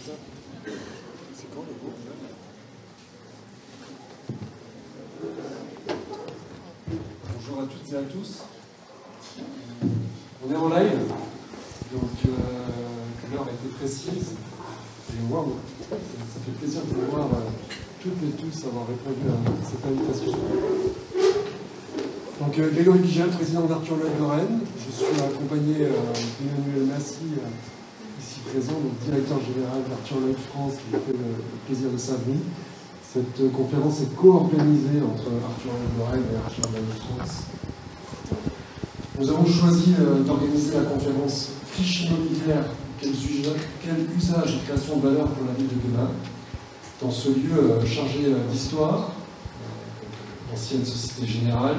C'est quand le groupe? Bonjour à toutes et à tous. On est en live, donc l'heure a été précise. Et waouh, ça fait plaisir de voir toutes et tous avoir répondu à cette invitation. Donc Grégory Vigel, président d'Arthur Lloyd Lorraine. Je suis accompagné d'Emmanuel Massy, ici présent, donc directeur général d'Arthur Lloyd France, qui me fait le plaisir de s'avenir. Cette conférence est co-organisée entre Arthur Lloyd Lorraine et Arthur Lloyd France. Nous avons choisi d'organiser la conférence Friche immobilière, quel usage et création de valeur pour la ville de demain, dans ce lieu chargé d'histoire, l'ancienne Société Générale,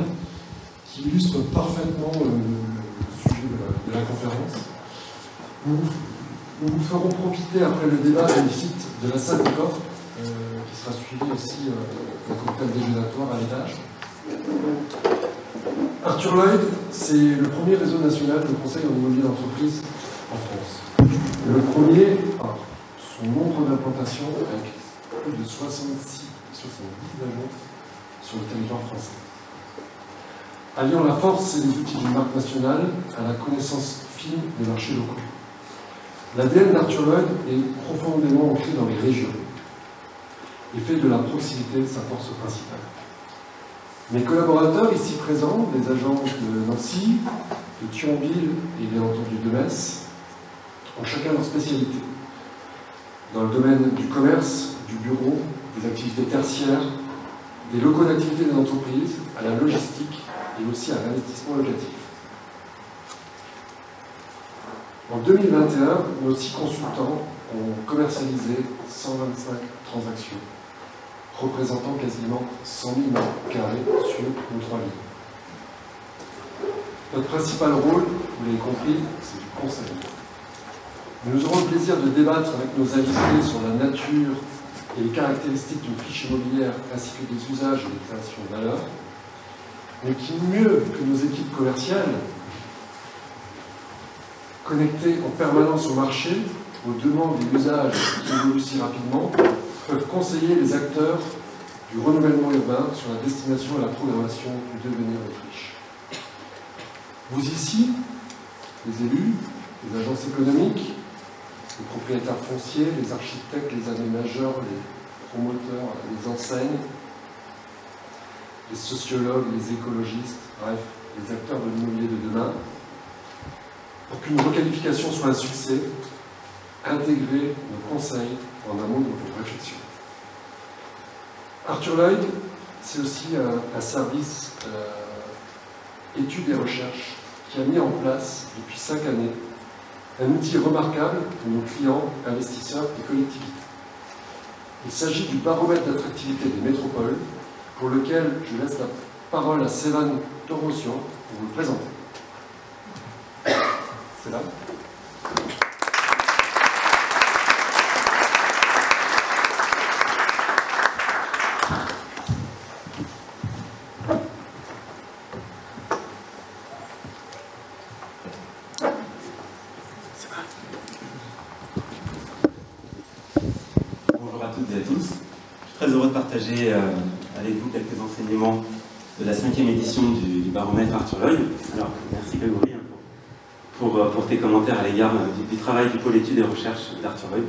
qui illustre parfaitement le sujet de la conférence. Nous vous ferons profiter après le débat d'une visite de la salle de coffre, qui sera suivie aussi d'un cocktail déjeunatoire à l'étage. Arthur Lloyd, c'est le premier réseau national de conseil en immobilier d'entreprise en France. Le premier par son nombre d'implantations avec plus de 70 agences sur le territoire français. Alliant la force et les outils d'une marque nationale à la connaissance fine des marchés locaux. L'ADN d'Arthur Lloyd est profondément ancré dans les régions et fait de la proximité sa force principale. Mes collaborateurs ici présents, les agents de Nancy, de Thionville et bien entendu de Metz, ont chacun leur spécialité. Dans le domaine du commerce, du bureau, des activités tertiaires, des locaux d'activité des entreprises, à la logistique et aussi à l'investissement locatif. En 2021, nos 6 consultants ont commercialisé 125 transactions, représentant quasiment 100 000 mètres carrés sur nos 3 villes. Notre principal rôle, vous l'avez compris, c'est du conseil. Nous aurons le plaisir de débattre avec nos invités sur la nature et les caractéristiques d'une friche immobilière ainsi que des usages et des créations de valeur, mais qui mieux que nos équipes commerciales, connectées en permanence au marché, aux demandes et usages qui évoluent si rapidement, peuvent conseiller les acteurs du renouvellement urbain sur la destination et la programmation du devenir des friches. Vous ici, les élus, les agences économiques, les propriétaires fonciers, les architectes, les aménageurs, les promoteurs, les enseignes, les sociologues, les écologistes, bref, les acteurs de l'immobilier de demain, pour qu'une requalification soit un succès, intégrez nos conseils en amont de vos réflexions. Arthur Lloyd, c'est aussi un service études et recherches qui a mis en place depuis 5 années un outil remarquable pour nos clients, investisseurs et collectivités. Il s'agit du baromètre d'attractivité des métropoles, pour lequel je laisse la parole à Sévan Torosian pour vous le présenter. C'est là. Bonjour à toutes et à tous. Je suis très heureux de partager avec vous quelques enseignements de la 5e édition du baromètre Arthur Lloyd. Alors, merci Grégory pour tes commentaires à l'égard du travail du pôle études et recherches d'Arthur Lloyd.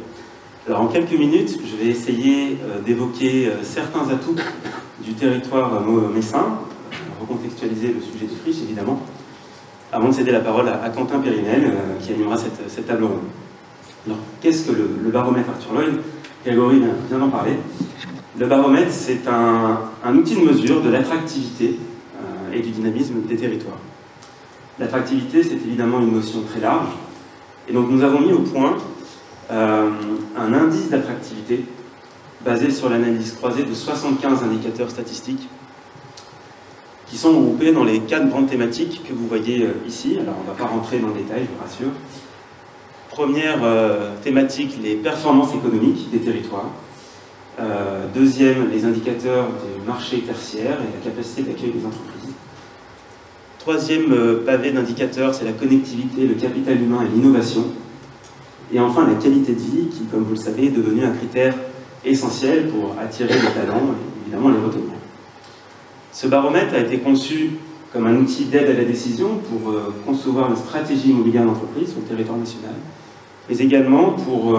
Alors, en quelques minutes, je vais essayer d'évoquer certains atouts du territoire messin, recontextualiser le sujet des friches, évidemment, avant de céder la parole à Quentin Périnel, qui animera cette table ronde. Alors, qu'est-ce que le baromètre Arthur Lloyd? Grégory vient d'en parler. Le baromètre, c'est un outil de mesure de l'attractivité et du dynamisme des territoires. L'attractivité, c'est évidemment une notion très large. Et donc, nous avons mis au point un indice d'attractivité basé sur l'analyse croisée de 75 indicateurs statistiques qui sont regroupés dans les 4 grandes thématiques que vous voyez ici. Alors, on ne va pas rentrer dans le détail, je vous rassure. Première thématique, les performances économiques des territoires. Deuxième, les indicateurs du marché tertiaire et la capacité d'accueil des entreprises. Troisième pavé d'indicateurs, c'est la connectivité, le capital humain et l'innovation. Et enfin, la qualité de vie, qui, comme vous le savez, est devenue un critère essentiel pour attirer les talents et évidemment les retenir. Ce baromètre a été conçu comme un outil d'aide à la décision pour concevoir une stratégie immobilière d'entreprise sur le territoire national, mais également pour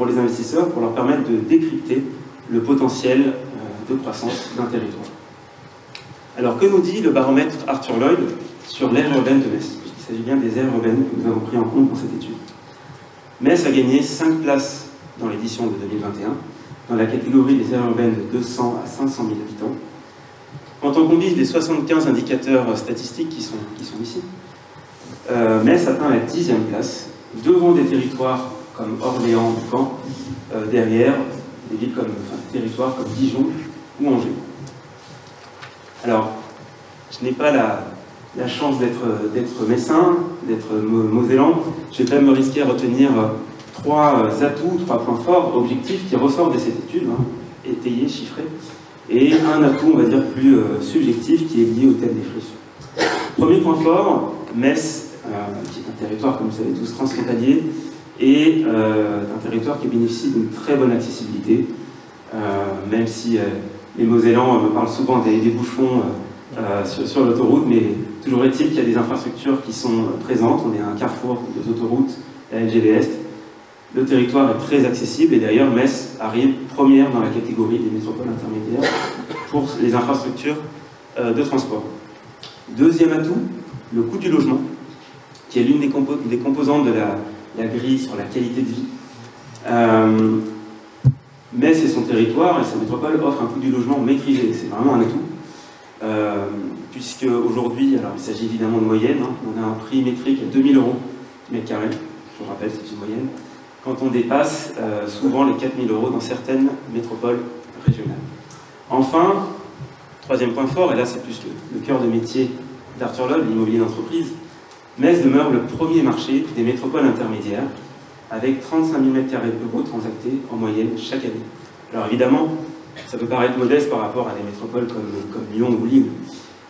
les investisseurs, pour leur permettre de décrypter le potentiel de croissance d'un territoire. Alors, que nous dit le baromètre Arthur Lloyd sur l'aire urbaine de Metz? Il s'agit bien des aires urbaines que nous avons pris en compte dans cette étude. Metz a gagné 5 places dans l'édition de 2021, dans la catégorie des aires urbaines de 200 à 500 000 habitants. Quand on combine les 75 indicateurs statistiques qui sont ici, Metz atteint la 10e place, devant des territoires comme Orléans ou Caen, derrière des villes comme, des territoires comme Dijon ou Angers. Alors, je n'ai pas la chance d'être messin, d'être mosellan. Je vais quand même me risquer à retenir 3 atouts, 3 points forts, objectifs qui ressortent de cette étude, étayés, chiffrés, et un atout, on va dire, plus subjectif qui est lié au thème des friches. Premier point fort, Metz, qui est un territoire, comme vous savez tous, transfrontalier, et un territoire qui bénéficie d'une très bonne accessibilité, même si les Mosellans me parlent souvent des bouchons sur l'autoroute, mais toujours est-il qu'il y a des infrastructures qui sont présentes. On est à un carrefour des autoroutes, la LGV Est. Le territoire est très accessible et d'ailleurs Metz arrive première dans la catégorie des métropoles intermédiaires pour les infrastructures de transport. Deuxième atout, le coût du logement, qui est l'une des composantes de la grille sur la qualité de vie. Metz et son territoire et sa métropole offrent un coût du logement maîtrisé, c'est vraiment un atout. Puisque aujourd'hui, alors il s'agit évidemment de moyenne, on a un prix métrique à 2000 € du mètre carré, je vous rappelle, c'est une moyenne, quand on dépasse souvent les 4000 € dans certaines métropoles régionales. Enfin, troisième point fort, et là c'est plus le cœur de métier d'Arthur Lloyd, l'immobilier d'entreprise, Metz demeure le premier marché des métropoles intermédiaires, avec 35 000 m² de bureaux transactés en moyenne chaque année. Alors évidemment, ça peut paraître modeste par rapport à des métropoles comme Lyon ou Lille,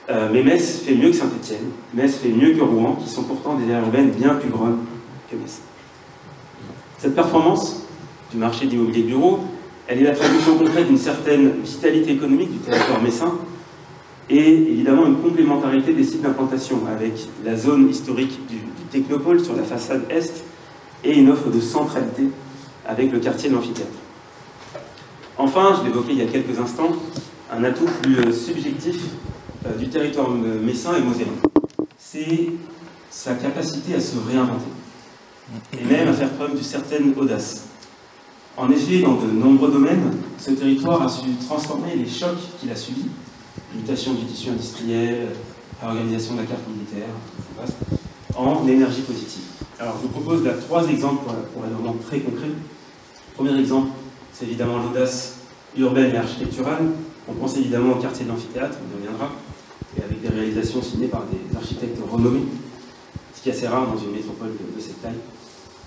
mais Metz fait mieux que Saint-Étienne, Metz fait mieux que Rouen, qui sont pourtant des aires urbaines bien plus grandes que Metz. Cette performance du marché d'immobilier de bureau, elle est la traduction concrète d'une certaine vitalité économique du territoire messin et évidemment une complémentarité des sites d'implantation avec la zone historique du Technopole sur la façade est et une offre de centralité avec le quartier de l'amphithéâtre. Enfin, je l'évoquais il y a quelques instants, un atout plus subjectif du territoire messin et mosellan. C'est sa capacité à se réinventer et même à faire preuve d'une certaine audace. En effet, dans de nombreux domaines, ce territoire a su transformer les chocs qu'il a subis, mutation du tissu industriel, réorganisation de la carte militaire, en énergie positive. Alors, je vous propose là 3 exemples pour être vraiment très concret. Premier exemple, c'est évidemment l'audace urbaine et architecturale. On pense évidemment au quartier de l'amphithéâtre, on y reviendra, et avec des réalisations signées par des architectes renommés, ce qui est assez rare dans une métropole de cette taille.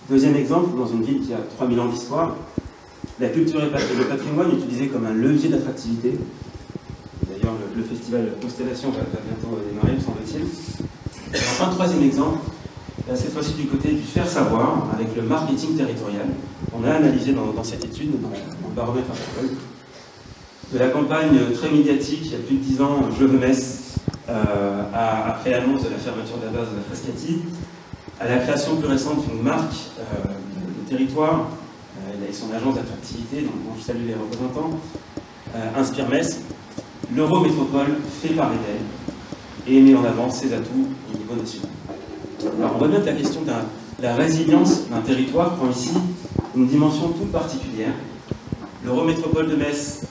Deuxième exemple, dans une ville qui a 3000 ans d'histoire, la culture et le patrimoine utilisés comme un levier d'attractivité. D'ailleurs, le festival Constellation va bientôt démarrer, me semble-t-il. Enfin, troisième exemple, cette fois-ci du côté du faire savoir, avec le marketing territorial. On a analysé dans cette étude, dans le baromètre Arthur Lloyd, de la campagne très médiatique, il y a plus de 10 ans, Je veux Metz, après l'annonce de la fermeture de la base de la Frascati, à la création plus récente d'une marque de territoire, et son agence d'attractivité, dont je salue les représentants, Inspire Metz. L'Eurométropole fait parler d'elle et met en avant ses atouts au niveau national. Alors on voit bien que la question de la résilience d'un territoire prend ici une dimension toute particulière. L'Eurométropole de Metz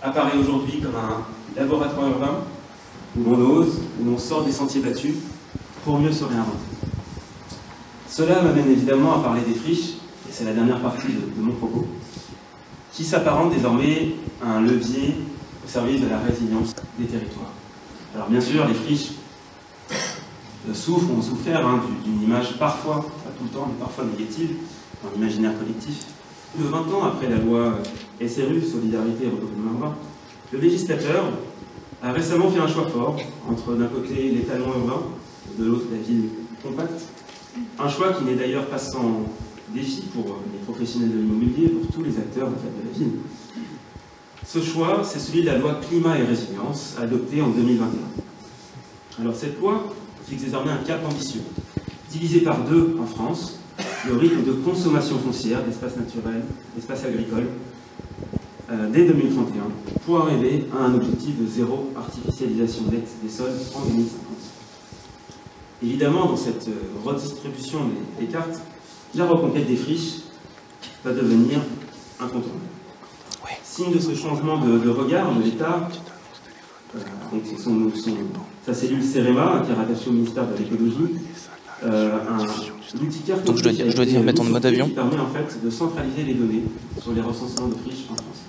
apparaît aujourd'hui comme un laboratoire urbain où l'on ose, où l'on sort des sentiers battus pour mieux se réinventer. Cela m'amène évidemment à parler des friches, et c'est la dernière partie de mon propos, qui s'apparente désormais à un levier au service de la résilience des territoires. Alors bien sûr, les friches souffrent ou ont souffert d'une image parfois, pas tout le temps, mais parfois négative, dans l'imaginaire collectif. Plus de 20 ans après la loi SRU, Solidarité et Renouvellement Urbain, le législateur a récemment fait un choix fort entre d'un côté l'étalon urbain, de l'autre la ville compacte. Un choix qui n'est d'ailleurs pas sans défi pour les professionnels de l'immobilier, pour tous les acteurs en fait, de la ville. Ce choix, c'est celui de la loi Climat et Résilience, adoptée en 2021. Alors cette loi fixe désormais un cap ambitieux, divisé par 2 en France, le rythme de consommation foncière d'espaces naturels, d'espaces agricoles, dès 2031, pour arriver à un objectif de zéro artificialisation nette des sols en 2050. Évidemment, dans cette redistribution des cartes, la reconquête des friches va devenir incontournable. Signe de ce changement de regard de l'État, sa cellule CEREMA, qui est rattachée au ministère de l'écologie, l'outil carte donc je dois dire mettre en mode avion, qui permet en fait de centraliser les données sur les recensements de friches en France.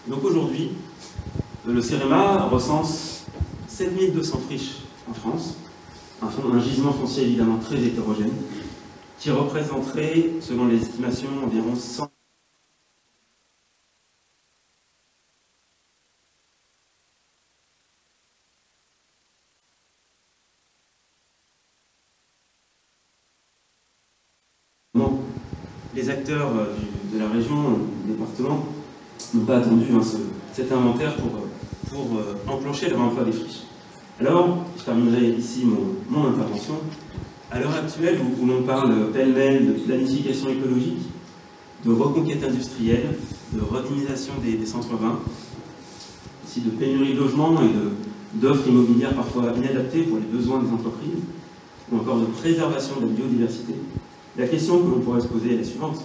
Donc aujourd'hui, le CEREMA recense 7200 friches en France, un gisement foncier évidemment très hétérogène, qui représenterait, selon les estimations, environ 100 les acteurs de la région, du département, n'ont pas attendu cet inventaire pour enclencher le réemploi des friches. Alors, je terminerai ici mon intervention. À l'heure actuelle, où l'on parle pêle-mêle de planification écologique, de reconquête industrielle, de redynamisation des centres urbains, aussi de pénurie de logements et d'offres immobilières parfois inadaptées pour les besoins des entreprises, ou encore de préservation de la biodiversité, la question que l'on pourrait se poser est la suivante.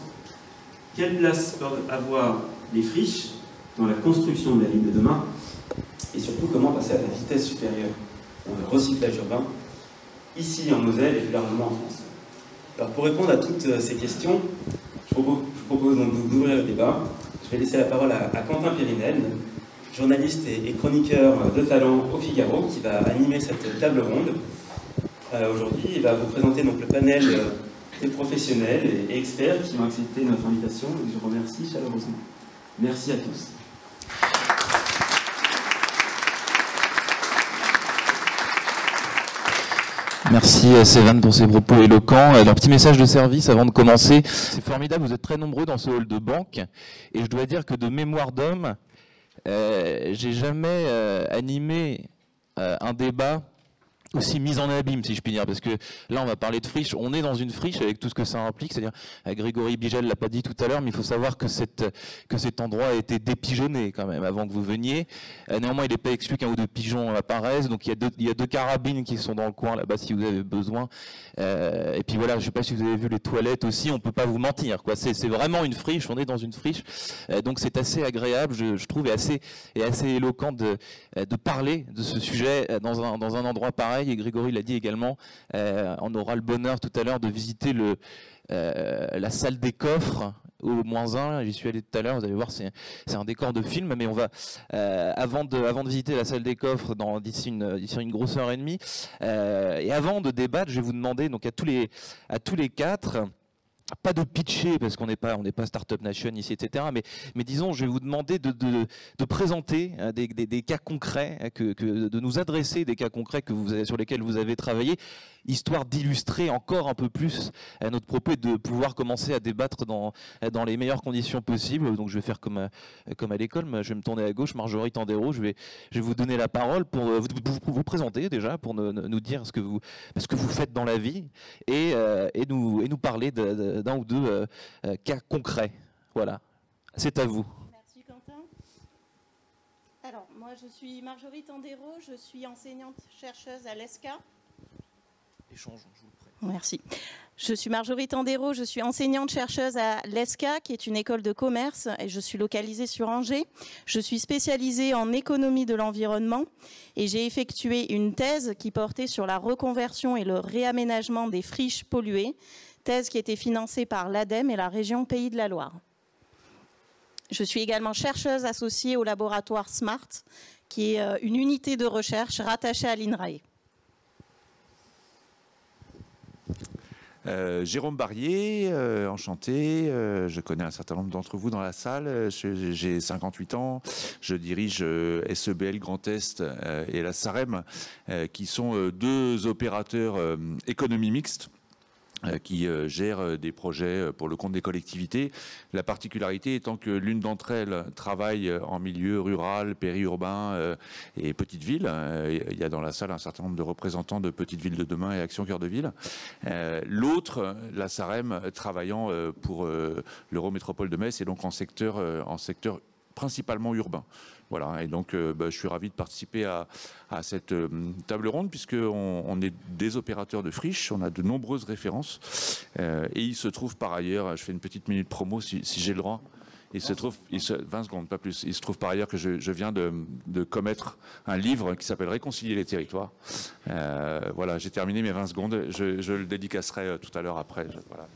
Quelle place peuvent avoir les friches dans la construction de la ville de demain? Et surtout, comment passer à la vitesse supérieure dans le recyclage urbain, ici en Moselle et plus largement en France? Alors pour répondre à toutes ces questions, je propose donc d'ouvrir le débat. Je vais laisser la parole à Quentin Périnel, journaliste et chroniqueur de talent au Figaro, qui va animer cette table ronde. Aujourd'hui, il va vous présenter donc le panel des professionnels et experts qui ont accepté notre invitation et je remercie chaleureusement. Merci à tous. Merci à Sévan pour ses propos éloquents. Alors, petit message de service avant de commencer. C'est formidable, vous êtes très nombreux dans ce hall de banque. Et je dois dire que de mémoire d'homme, j'ai jamais animé un débat aussi mise en abîme, si je puis dire, parce que là, on va parler de friche. On est dans une friche avec tout ce que ça implique, c'est-à-dire, Grégory Bigel l'a pas dit tout à l'heure, mais il faut savoir que cet endroit a été dépigeonné quand même avant que vous veniez. Néanmoins, il n'est pas exclu qu'un ou deux pigeons apparaissent, donc il y a deux carabines qui sont dans le coin là-bas si vous avez besoin. Et puis voilà, je sais pas si vous avez vu les toilettes aussi, on peut pas vous mentir, quoi. C'est vraiment une friche, on est dans une friche, donc c'est assez agréable, je trouve, et assez éloquent de parler de ce sujet dans un endroit pareil. Et Grégory l'a dit également, on aura le bonheur tout à l'heure de visiter la salle des coffres au -1, j'y suis allé tout à l'heure, vous allez voir, c'est un décor de film, mais on va, avant de visiter la salle des coffres d'ici une grosse heure et demie, et avant de débattre, je vais vous demander donc à tous les quatre, pas de pitcher parce qu'on n'est pas Startup Nation ici, etc. Mais disons, je vais vous demander de présenter des cas concrets, de nous adresser des cas concrets sur lesquels vous avez travaillé, histoire d'illustrer encore un peu plus notre propos et de pouvoir commencer à débattre dans les meilleures conditions possibles. Donc je vais faire comme à l'école, je vais me tourner à gauche, Marjorie Tandéro, je vais vous donner la parole pour vous présenter déjà, pour nous dire ce que vous faites dans la vie et nous parler d'un ou deux cas concrets. Voilà, c'est à vous. Merci Quentin. Alors, moi je suis Marjorie Tandéro, je suis enseignante-chercheuse à l'ESCA. Échangeons, je vous prie. Merci. Je suis Marjorie Tandéro, je suis enseignante-chercheuse à l'ESCA, qui est une école de commerce, et je suis localisée sur Angers. Je suis spécialisée en économie de l'environnement et j'ai effectué une thèse qui portait sur la reconversion et le réaménagement des friches polluées, thèse qui était financée par l'ADEME et la région Pays de la Loire. Je suis également chercheuse associée au laboratoire SMART, qui est une unité de recherche rattachée à l'INRAE. Jérôme Barrier, enchanté, je connais un certain nombre d'entre vous dans la salle, j'ai 58 ans, je dirige SEBL Grand Est et la SAREM, qui sont deux opérateurs économie mixte, qui gèrent des projets pour le compte des collectivités. La particularité étant que l'une d'entre elles travaille en milieu rural, périurbain et petite ville. Il y a dans la salle un certain nombre de représentants de Petites Villes de Demain et Action Cœur de Ville. L'autre, la SAREM, travaillant pour l'Eurométropole de Metz et donc en secteur principalement urbain. Voilà, et donc je suis ravi de participer à cette table ronde puisqu'on est des opérateurs de friches, on a de nombreuses références et il se trouve par ailleurs, je fais une petite minute promo si j'ai le droit, 20 secondes, pas plus, il se trouve par ailleurs que je viens de commettre un livre qui s'appelle Réconcilier les territoires. Voilà, j'ai terminé mes 20 secondes, je le dédicacerai tout à l'heure après. Voilà.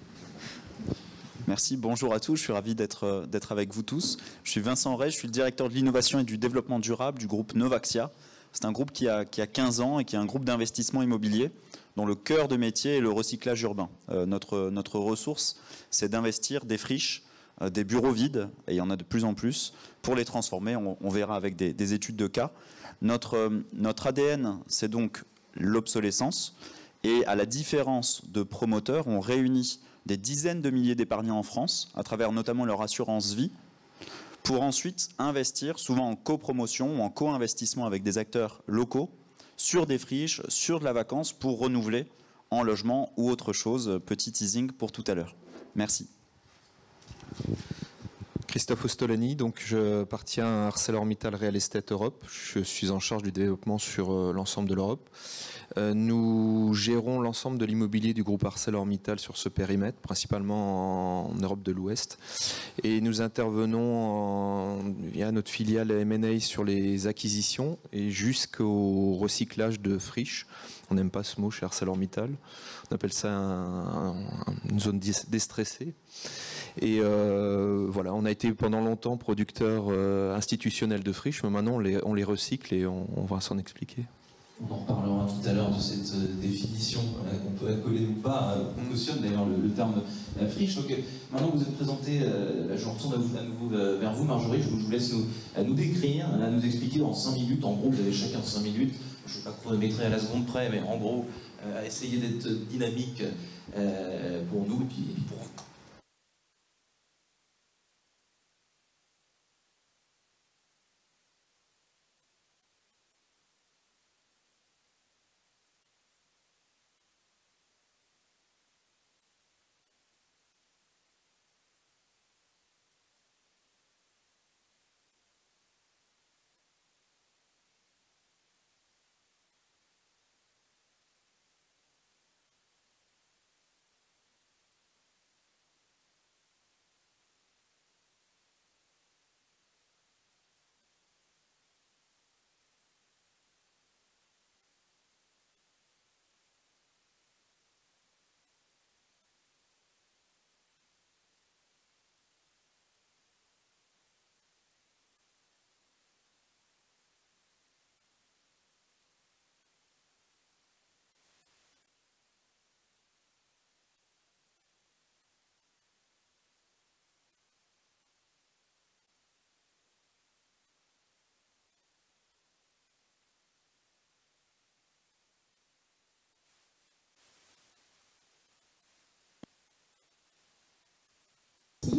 Merci, bonjour à tous, je suis ravi d'être avec vous tous. Je suis Vincent Ray, je suis le directeur de l'innovation et du développement durable du groupe Novaxia. C'est un groupe qui a 15 ans et qui est un groupe d'investissement immobilier dont le cœur de métier est le recyclage urbain. Notre ressource, c'est d'investir des friches, des bureaux vides, et il y en a de plus en plus, pour les transformer, on verra avec des études de cas. Notre ADN, c'est donc l'obsolescence, et à la différence de promoteurs, on réunit des dizaines de milliers d'épargnants en France, à travers notamment leur assurance vie, pour ensuite investir, souvent en copromotion ou en co-investissement avec des acteurs locaux, sur des friches, sur de la vacance, pour renouveler en logement ou autre chose. Petit teasing pour tout à l'heure. Merci. Christophe Ostolani, donc je appartiens à ArcelorMittal Real Estate Europe. Je suis en charge du développement sur l'ensemble de l'Europe. Nous gérons l'ensemble de l'immobilier du groupe ArcelorMittal sur ce périmètre, principalement en Europe de l'Ouest. Et nous intervenons via notre filiale M&A sur les acquisitions et jusqu'au recyclage de friches. On n'aime pas ce mot chez ArcelorMittal. On appelle ça une zone déstressée. Et voilà, on a été pendant longtemps producteur institutionnel de friches, mais maintenant on les recycle et on va s'en expliquer. On en reparlera tout à l'heure de cette définition qu'on peut accoler ou pas. On cautionne d'ailleurs le terme friche. Donc maintenant que vous êtes présenté, je retourne à nouveau vers vous, Marjorie. Je vous laisse nous décrire, nous expliquer en 5 minutes. En gros, vous avez chacun 5 minutes. Je ne vais pas chronométrer à la seconde près, mais en gros, essayer d'être dynamique pour nous et puis pour vous.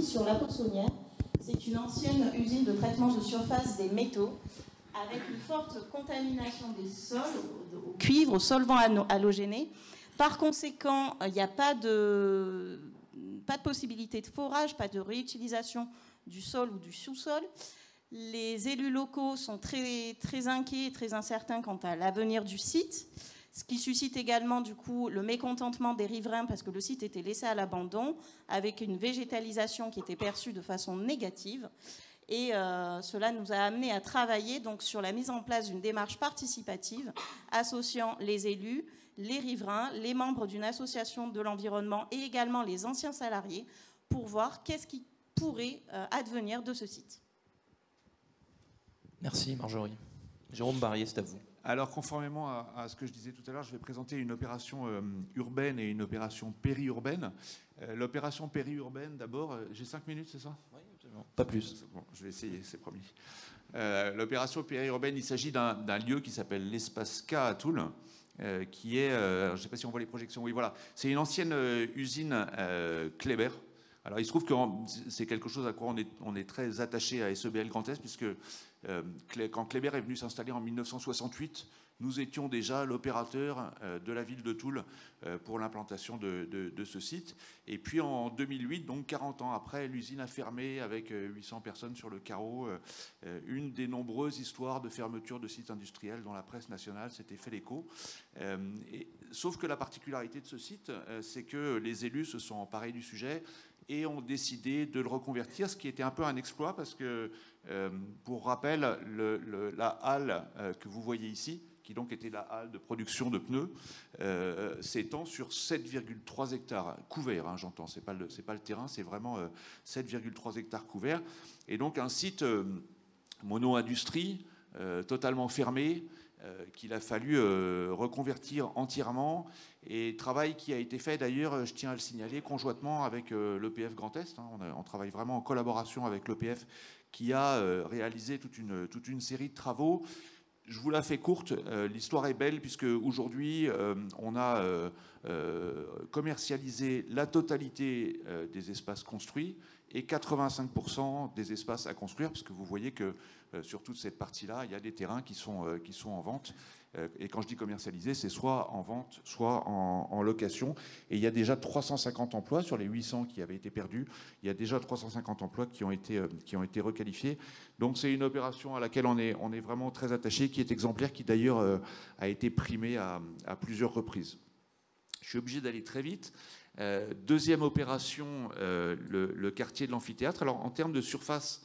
Sur la Poissonnière, c'est une ancienne usine de traitement de surface des métaux avec une forte contamination des sols au cuivre, aux solvants halogénés. Par conséquent, il n'y a pas de possibilité de forage, pas de réutilisation du sol ou du sous-sol. Les élus locaux sont très, très inquiets et très incertains quant à l'avenir du site, ce qui suscite également du coup le mécontentement des riverains parce que le site était laissé à l'abandon avec une végétalisation qui était perçue de façon négative. Et cela nous a amené à travailler donc sur la mise en place d'une démarche participative associant les élus, les riverains, les membres d'une association de l'environnement et également les anciens salariés pour voir qu'est-ce qui pourrait advenir de ce site. Merci Marjorie. Jérôme Barrier, c'est à vous. Alors, conformément à ce que je disais tout à l'heure, je vais présenter une opération urbaine et une opération périurbaine. L'opération périurbaine, d'abord, j'ai 5 minutes, c'est ça? Oui, absolument. Pas plus. Bon, je vais essayer, c'est promis. L'opération périurbaine, il s'agit d'un lieu qui s'appelle l'Espace K à Toul, qui est, je ne sais pas si on voit les projections, oui voilà, c'est une ancienne usine Kléber. Alors il se trouve que c'est quelque chose à quoi on est très attaché à SEBL Grand Est, puisque quand Kléber est venu s'installer en 1968, nous étions déjà l'opérateur de la ville de Toul pour l'implantation de ce site. Et puis en 2008, donc 40 ans après, l'usine a fermé avec 800 personnes sur le carreau. Une des nombreuses histoires de fermeture de sites industriels dont la presse nationale s'était fait l'écho. Sauf que la particularité de ce site, c'est que les élus se sont emparés du sujet et ont décidé de le reconvertir, ce qui était un peu un exploit parce que, pour rappel, la halle que vous voyez ici, qui donc était la halle de production de pneus, s'étend sur 7,3 hectares couverts, hein, j'entends, c'est pas le terrain, c'est vraiment 7,3 hectares couverts, et donc un site mono-industrie, totalement fermé, qu'il a fallu reconvertir entièrement, et travail qui a été fait d'ailleurs, je tiens à le signaler, conjointement avec l'EPF Grand Est. Hein, on travaille vraiment en collaboration avec l'EPF qui a réalisé toute une série de travaux. Je vous la fais courte, l'histoire est belle puisque aujourd'hui on a commercialisé la totalité des espaces construits et 85% des espaces à construire, parce que vous voyez que sur toute cette partie-là, il y a des terrains qui sont en vente. Et quand je dis commercialisé, c'est soit en vente, soit en location. Et il y a déjà 350 emplois sur les 800 qui avaient été perdus. Il y a déjà 350 emplois qui ont été requalifiés. Donc c'est une opération à laquelle on est vraiment très attaché, qui est exemplaire, qui d'ailleurs a été primée à plusieurs reprises. Je suis obligé d'aller très vite. Deuxième opération, le quartier de l'amphithéâtre. Alors en termes de surface,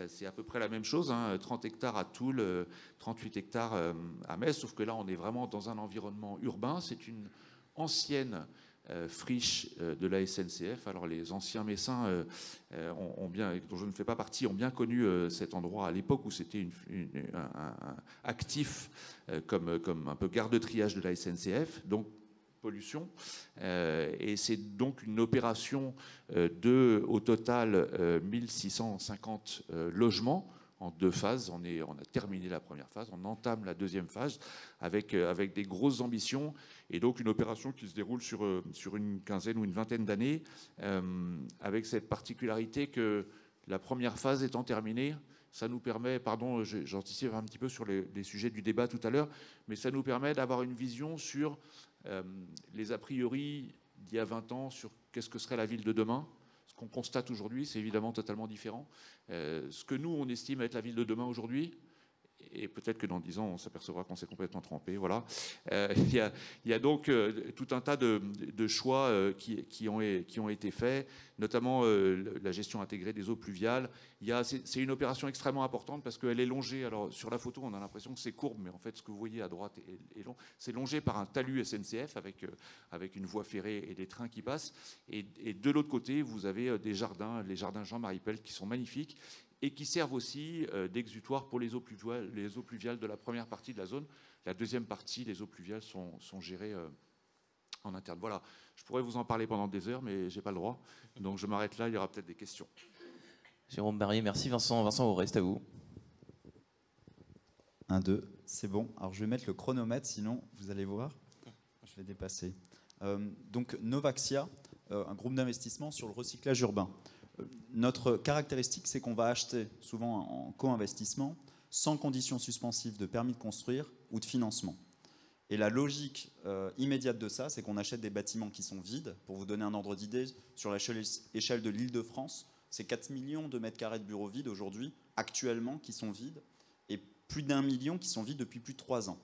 c'est à peu près la même chose, hein, 30 hectares à Toul, 38 hectares à Metz, sauf que là on est vraiment dans un environnement urbain. C'est une ancienne friche de la SNCF. Alors les anciens Messins, dont je ne fais pas partie, ont bien connu cet endroit à l'époque où c'était un actif comme un peu gare de triage de la SNCF. Donc pollution. Et c'est donc une opération au total 1650 logements en 2 phases. On a terminé la première phase, on entame la deuxième phase avec des grosses ambitions, et donc une opération qui se déroule sur une quinzaine ou une vingtaine d'années, avec cette particularité que la première phase étant terminée, ça nous permet, pardon, j'anticipe un petit peu sur les sujets du débat tout à l'heure, mais ça nous permet d'avoir une vision sur les a priori d'il y a 20 ans sur qu'est-ce que serait la ville de demain. Ce qu'on constate aujourd'hui, c'est évidemment totalement différent. Ce que nous, on estime être la ville de demain aujourd'hui, et peut-être que dans 10 ans, on s'apercevra qu'on s'est complètement trompé. Voilà. Il y a donc tout un tas de choix qui ont été faits, notamment la gestion intégrée des eaux pluviales. C'est une opération extrêmement importante parce qu'elle est longée. Alors sur la photo, on a l'impression que c'est courbe, mais en fait, ce que vous voyez à droite est long. C'est longé par un talus SNCF avec une voie ferrée et des trains qui passent. Et de l'autre côté, vous avez des jardins, les jardins Jean-Marie Pelt, qui sont magnifiques, et qui servent aussi d'exutoire pour les eaux pluviales de la première partie de la zone. La deuxième partie, les eaux pluviales sont gérées en interne. Voilà, je pourrais vous en parler pendant des heures, mais je n'ai pas le droit. Donc je m'arrête là, il y aura peut-être des questions. Jérôme Barrier, merci. Vincent Auré, c'est à vous. 1, 2, c'est bon. Alors je vais mettre le chronomètre, sinon vous allez voir, je vais dépasser. Donc Novaxia, un groupe d'investissement sur le recyclage urbain. Notre caractéristique, c'est qu'on va acheter souvent en co-investissement sans conditions suspensives de permis de construire ou de financement. Et la logique immédiate de ça, c'est qu'on achète des bâtiments qui sont vides. Pour vous donner un ordre d'idée, sur l'échelle de l'Île-de-France, c'est 4 millions de mètres carrés de bureaux vides aujourd'hui, actuellement, qui sont vides, et plus d'1 million qui sont vides depuis plus de 3 ans.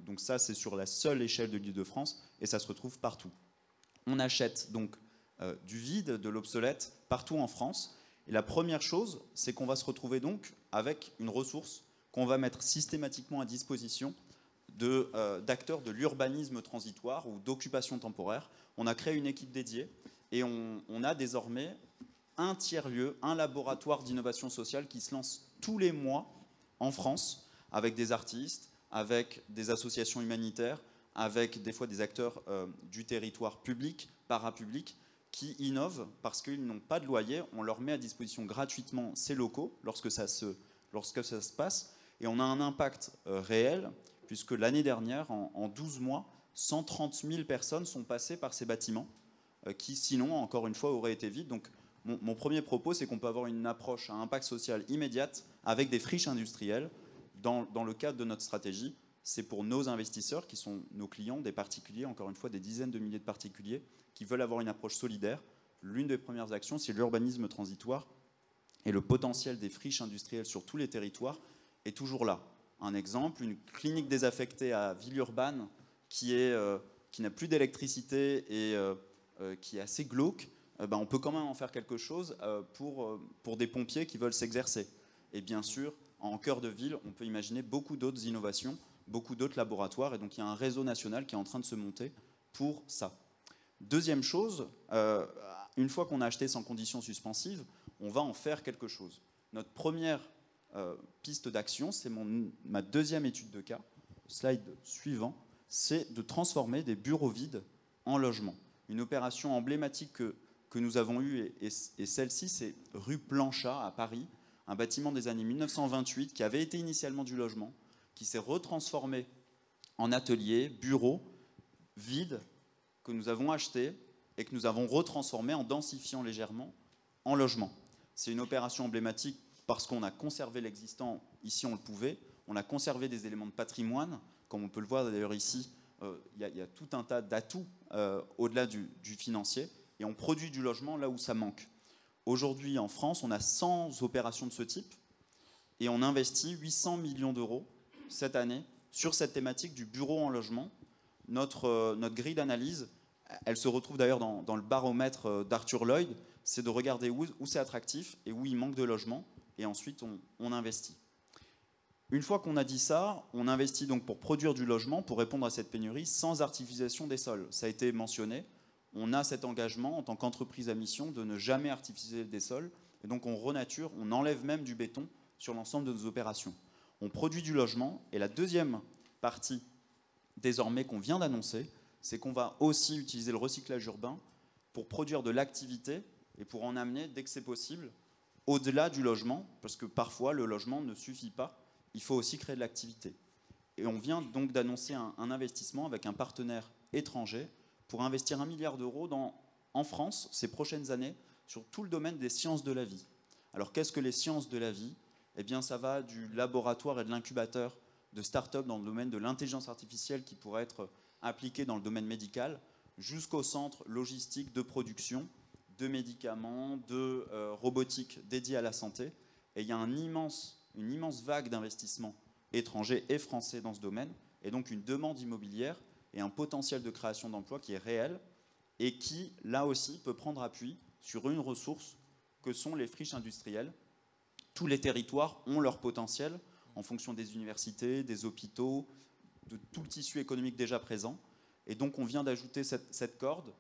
Donc ça, c'est sur la seule échelle de l'Île-de-France, et ça se retrouve partout. On achète donc du vide, de l'obsolète, partout en France. Et la première chose, c'est qu'on va se retrouver donc avec une ressource qu'on va mettre systématiquement à disposition d'acteurs de l'urbanisme transitoire ou d'occupation temporaire. On a créé une équipe dédiée et on a désormais un tiers-lieu, un laboratoire d'innovation sociale qui se lance tous les mois en France avec des artistes, avec des associations humanitaires, avec des fois des acteurs du territoire public, parapublic, qui innovent parce qu'ils n'ont pas de loyer. On leur met à disposition gratuitement ces locaux lorsque ça se passe, et on a un impact réel, puisque l'année dernière, en 12 mois, 130 000 personnes sont passées par ces bâtiments, qui sinon, encore une fois, auraient été vides. Donc mon premier propos, c'est qu'on peut avoir une approche à impact social immédiate avec des friches industrielles dans le cadre de notre stratégie. C'est pour nos investisseurs, qui sont nos clients, des particuliers, encore une fois, des dizaines de milliers de particuliers, qui veulent avoir une approche solidaire. L'une des premières actions, c'est l'urbanisme transitoire. Et le potentiel des friches industrielles sur tous les territoires est toujours là. Un exemple, une clinique désaffectée à Villeurbanne qui n'a plus d'électricité et qui est assez glauque, on peut quand même en faire quelque chose pour des pompiers qui veulent s'exercer. Et bien sûr, en cœur de ville, on peut imaginer beaucoup d'autres innovations, beaucoup d'autres laboratoires, et donc il y a un réseau national qui est en train de se monter pour ça. Deuxième chose, une fois qu'on a acheté sans condition suspensive, on va en faire quelque chose. Notre première piste d'action, c'est ma deuxième étude de cas, slide suivant, c'est de transformer des bureaux vides en logements. Une opération emblématique que nous avons eue, et celle-ci, c'est rue Planchat à Paris, un bâtiment des années 1928 qui avait été initialement du logement, qui s'est retransformé en atelier, bureau, vide, que nous avons acheté et que nous avons retransformé en densifiant légèrement en logement. C'est une opération emblématique parce qu'on a conservé l'existant, ici on le pouvait, on a conservé des éléments de patrimoine, comme on peut le voir d'ailleurs ici, il y a tout un tas d'atouts au-delà du financier, et on produit du logement là où ça manque. Aujourd'hui en France, on a 100 opérations de ce type, et on investit 800 millions d'euros cette année sur cette thématique du bureau en logement. Notre grille d'analyse, elle se retrouve d'ailleurs dans le baromètre d'Arthur Lloyd, c'est de regarder où c'est attractif et où il manque de logement, et ensuite on investit. Une fois qu'on a dit ça, on investit donc pour produire du logement, pour répondre à cette pénurie, sans artificialisation des sols. Ça a été mentionné, on a cet engagement en tant qu'entreprise à mission de ne jamais artificialiser des sols, et donc on renature, on enlève même du béton sur l'ensemble de nos opérations. On produit du logement, et la deuxième partie désormais qu'on vient d'annoncer, c'est qu'on va aussi utiliser le recyclage urbain pour produire de l'activité et pour en amener, dès que c'est possible, au-delà du logement, parce que parfois le logement ne suffit pas, il faut aussi créer de l'activité. Et on vient donc d'annoncer un investissement avec un partenaire étranger pour investir 1 milliard d'euros en France ces prochaines années sur tout le domaine des sciences de la vie. Alors qu'est-ce que les sciences de la vie? Eh bien ça va du laboratoire et de l'incubateur de start-up dans le domaine de l'intelligence artificielle qui pourrait être appliquée dans le domaine médical, jusqu'au centre logistique de production de médicaments, de robotique dédiée à la santé. Et il y a une immense vague d'investissements étrangers et français dans ce domaine, et donc une demande immobilière et un potentiel de création d'emplois qui est réel et qui, là aussi, peut prendre appui sur une ressource que sont les friches industrielles. Tous les territoires ont leur potentiel en fonction des universités, des hôpitaux, de tout le tissu économique déjà présent. Et donc on vient d'ajouter cette corde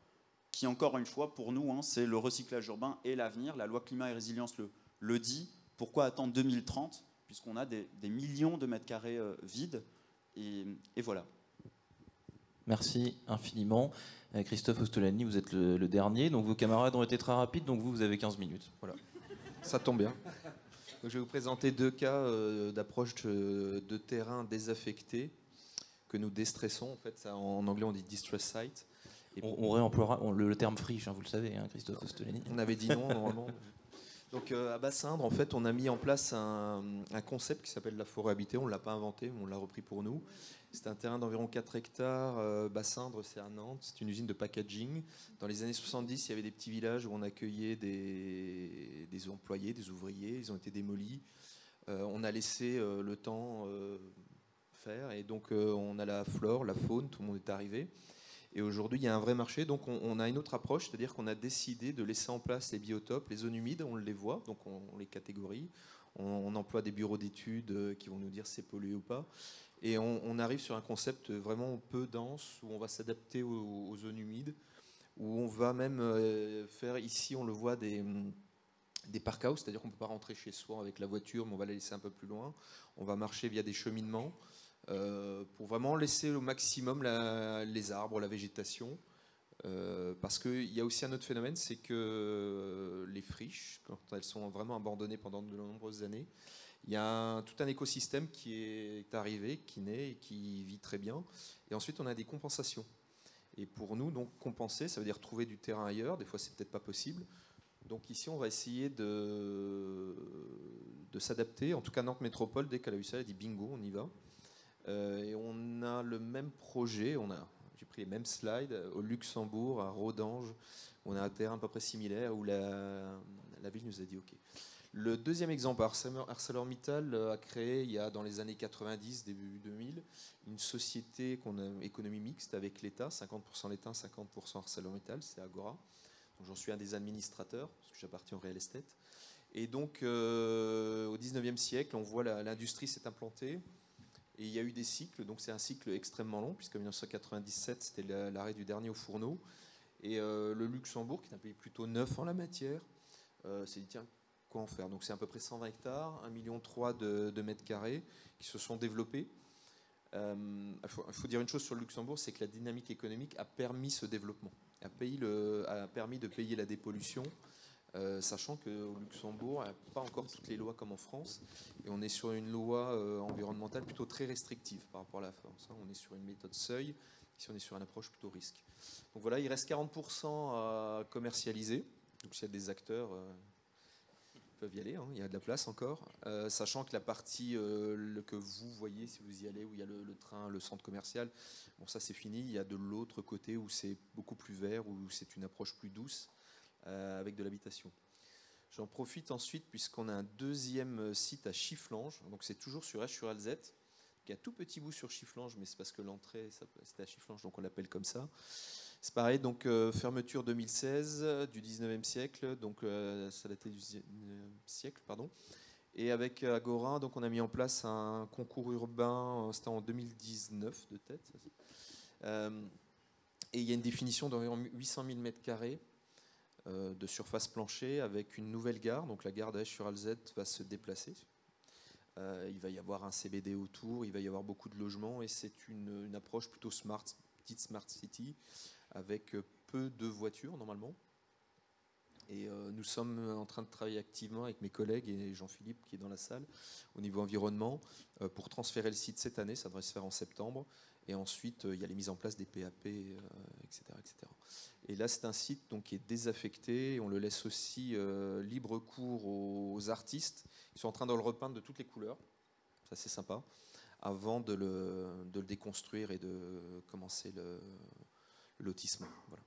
qui, encore une fois, pour nous, c'est le recyclage urbain et l'avenir. La loi climat et résilience le dit. Pourquoi attendre 2030 puisqu'on a des millions de mètres carrés vides et voilà. Merci infiniment. Christophe Ostolany, vous êtes le dernier. Donc vos camarades ont été très rapides, donc vous avez 15 minutes. Voilà. Ça tombe bien. Donc, je vais vous présenter 2 cas d'approche de terrain désaffecté que nous déstressons. En fait, ça, en anglais, on dit distress site. Et on réemploiera le terme friche, vous le savez, Christophe Ostolany. On avait dit non, normalement. Donc à Bassindre, en fait, on a mis en place un concept qui s'appelle la forêt habitée. On ne l'a pas inventé, mais on l'a repris pour nous. C'est un terrain d'environ 4 hectares. Bassindre, c'est à Nantes. C'est une usine de packaging. Dans les années 70, il y avait des petits villages où on accueillait des employés, des ouvriers. Ils ont été démolis. On a laissé le temps faire. Et donc, on a la flore, la faune, tout le monde est arrivé. Et aujourd'hui, il y a un vrai marché. Donc, on a une autre approche, c'est-à-dire qu'on a décidé de laisser en place les biotopes, les zones humides, on les voit, donc on les catégorie. On emploie des bureaux d'études qui vont nous dire si c'est pollué ou pas. Et on arrive sur un concept vraiment peu dense, où on va s'adapter aux zones humides, où on va même faire, ici, on le voit, des park house, c'est-à-dire qu'on ne peut pas rentrer chez soi avec la voiture, mais on va la laisser un peu plus loin. On va marcher via des cheminements. Pour vraiment laisser au maximum les arbres, la végétation, Parce qu'il y a aussi un autre phénomène, c'est que les friches, quand elles sont vraiment abandonnées pendant de nombreuses années, il y a tout un écosystème qui est arrivé, qui naît et qui vit très bien. Et ensuite, on a des compensations. Et pour nous, donc, compenser, ça veut dire trouver du terrain ailleurs. Des fois, c'est peut-être pas possible. Donc ici, on va essayer de s'adapter. En tout cas, Nantes Métropole, dès qu'elle a eu ça, elle a dit bingo, on y va. Et on a le même projet. J'ai pris les mêmes slides au Luxembourg, à Rodange. On a un terrain à peu près similaire où la ville nous a dit OK. Le deuxième exemple, ArcelorMittal a créé, il y a dans les années 90, début 2000, une société qu'on a économie mixte avec l'État, 50% l'État, 50% ArcelorMittal, c'est Agora. Donc j'en suis un des administrateurs, parce que j'appartiens au real estate. Et donc, au 19e siècle, on voit l'industrie s'est implantée. Et il y a eu des cycles, donc c'est un cycle extrêmement long, puisqu'en 1997, c'était l'arrêt du dernier au fourneau. Et le Luxembourg, qui est un pays plutôt neuf en la matière, s'est dit, tiens, quoi en faire? Donc c'est à peu près 120 hectares, 1,3 million de mètres carrés qui se sont développés. Il faut dire une chose sur le Luxembourg, c'est que la dynamique économique a permis ce développement, a permis de payer la dépollution, sachant qu'au Luxembourg, il n'y a pas encore toutes les lois comme en France, et on est sur une loi environnementale plutôt très restrictive par rapport à la France. On est sur une méthode seuil, ici on est sur une approche plutôt risque. Donc voilà, il reste 40% à commercialiser, donc s'il y a des acteurs... peuvent y aller, hein, il y a de la place encore, sachant que la partie que vous voyez si vous y allez, où il y a le train, le centre commercial, bon ça c'est fini, il y a de l'autre côté où c'est beaucoup plus vert, où c'est une approche plus douce, avec de l'habitation. J'en profite ensuite puisqu'on a un deuxième site à Chifflange, donc c'est toujours sur Esch-sur-Alzette, qui a tout petit bout sur Chifflange, mais c'est parce que l'entrée c'était à Chifflange, donc on l'appelle comme ça. C'est pareil, donc fermeture 2016 du 19e siècle, donc ça datait du 19e siècle, pardon. Et avec Agora, donc on a mis en place un concours urbain, c'était en 2019 de tête. Et il y a une définition d'environ 800 000 m² de surface plancher avec une nouvelle gare, donc la gare d'Esch-sur-Alzette va se déplacer. Il va y avoir un CBD autour, il va y avoir beaucoup de logements et c'est une approche plutôt smart, petite smart city, avec peu de voitures normalement. Et nous sommes en train de travailler activement avec mes collègues et Jean-Philippe qui est dans la salle au niveau environnement pour transférer le site cette année, ça devrait se faire en septembre. Et ensuite, il y a les mises en place des PAP, etc., etc. Et là, c'est un site donc, qui est désaffecté. On le laisse aussi libre cours aux artistes qui sont en train de le repeindre de toutes les couleurs. Ça, c'est sympa. Avant de le déconstruire et de commencer le lotissement. Voilà.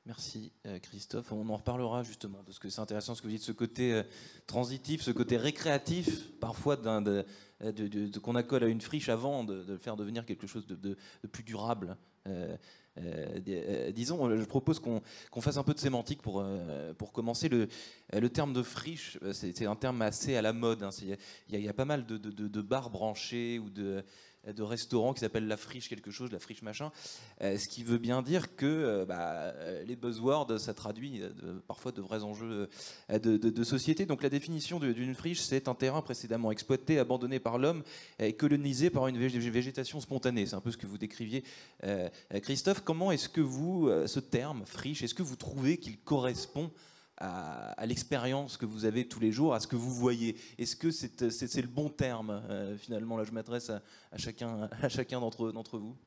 Merci Christophe. On en reparlera justement de ce que c'est intéressant, ce que vous dites, ce côté transitif, ce côté récréatif, parfois qu'on accole à une friche avant de le faire devenir quelque chose de plus durable. Disons, je propose qu'on fasse un peu de sémantique pour commencer. Le terme de friche, c'est un terme assez à la mode. Hein. Il y a pas mal de bars branchés ou de restaurants qui s'appellent la friche quelque chose, la friche machin, ce qui veut bien dire que les buzzwords, ça traduit parfois de vrais enjeux de société. Donc la définition d'une friche, c'est un terrain précédemment exploité, abandonné par l'homme et colonisé par une végétation spontanée. C'est un peu ce que vous décriviez, Christophe. Comment est-ce que vous, ce terme friche, est-ce que vous trouvez qu'il correspond à l'expérience que vous avez tous les jours, à ce que vous voyez? Est-ce que c'est le bon terme finalement? Là, je m'adresse à chacun d'entre vous.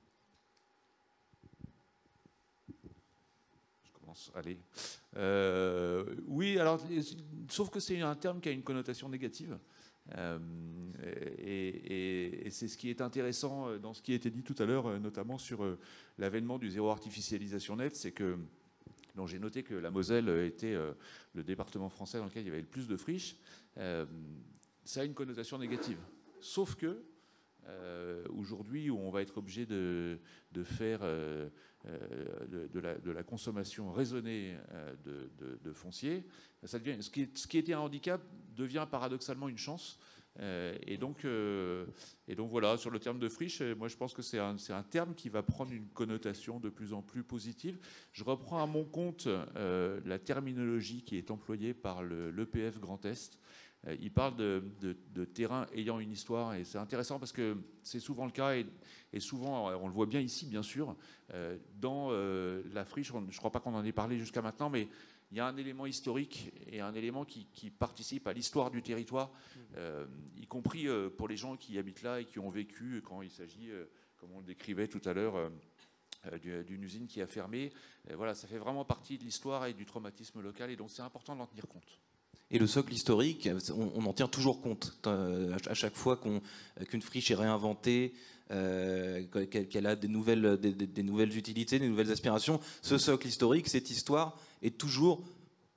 Je commence. Allez. Oui, alors, sauf que c'est un terme qui a une connotation négative. Et c'est ce qui est intéressant dans ce qui a été dit tout à l'heure, notamment sur l'avènement du zéro artificialisation nette, c'est que donc j'ai noté que la Moselle était le département français dans lequel il y avait le plus de friches. Ça a une connotation négative. Sauf que aujourd'hui, où on va être obligé de faire de la consommation raisonnée de foncier, ça devient, ce qui était un handicap devient paradoxalement une chance, Et donc voilà, sur le terme de friche, moi je pense que c'est un terme qui va prendre une connotation de plus en plus positive. Je reprends à mon compte la terminologie qui est employée par l'EPF Grand Est. Il parle de terrain ayant une histoire, et c'est intéressant parce que c'est souvent le cas, et souvent, on le voit bien ici, bien sûr, dans la friche, je ne crois pas qu'on en ait parlé jusqu'à maintenant, mais il y a un élément historique et un élément qui participe à l'histoire du territoire, y compris pour les gens qui habitent là et qui ont vécu quand il s'agit, comme on le décrivait tout à l'heure, d'une usine qui a fermé. Voilà, ça fait vraiment partie de l'histoire et du traumatisme local, et donc c'est important d'en tenir compte. Et le socle historique, on en tient toujours compte. À chaque fois qu'une friche est réinventée, qu'elle a des nouvelles utilités, des nouvelles aspirations, ce socle historique, cette histoire est toujours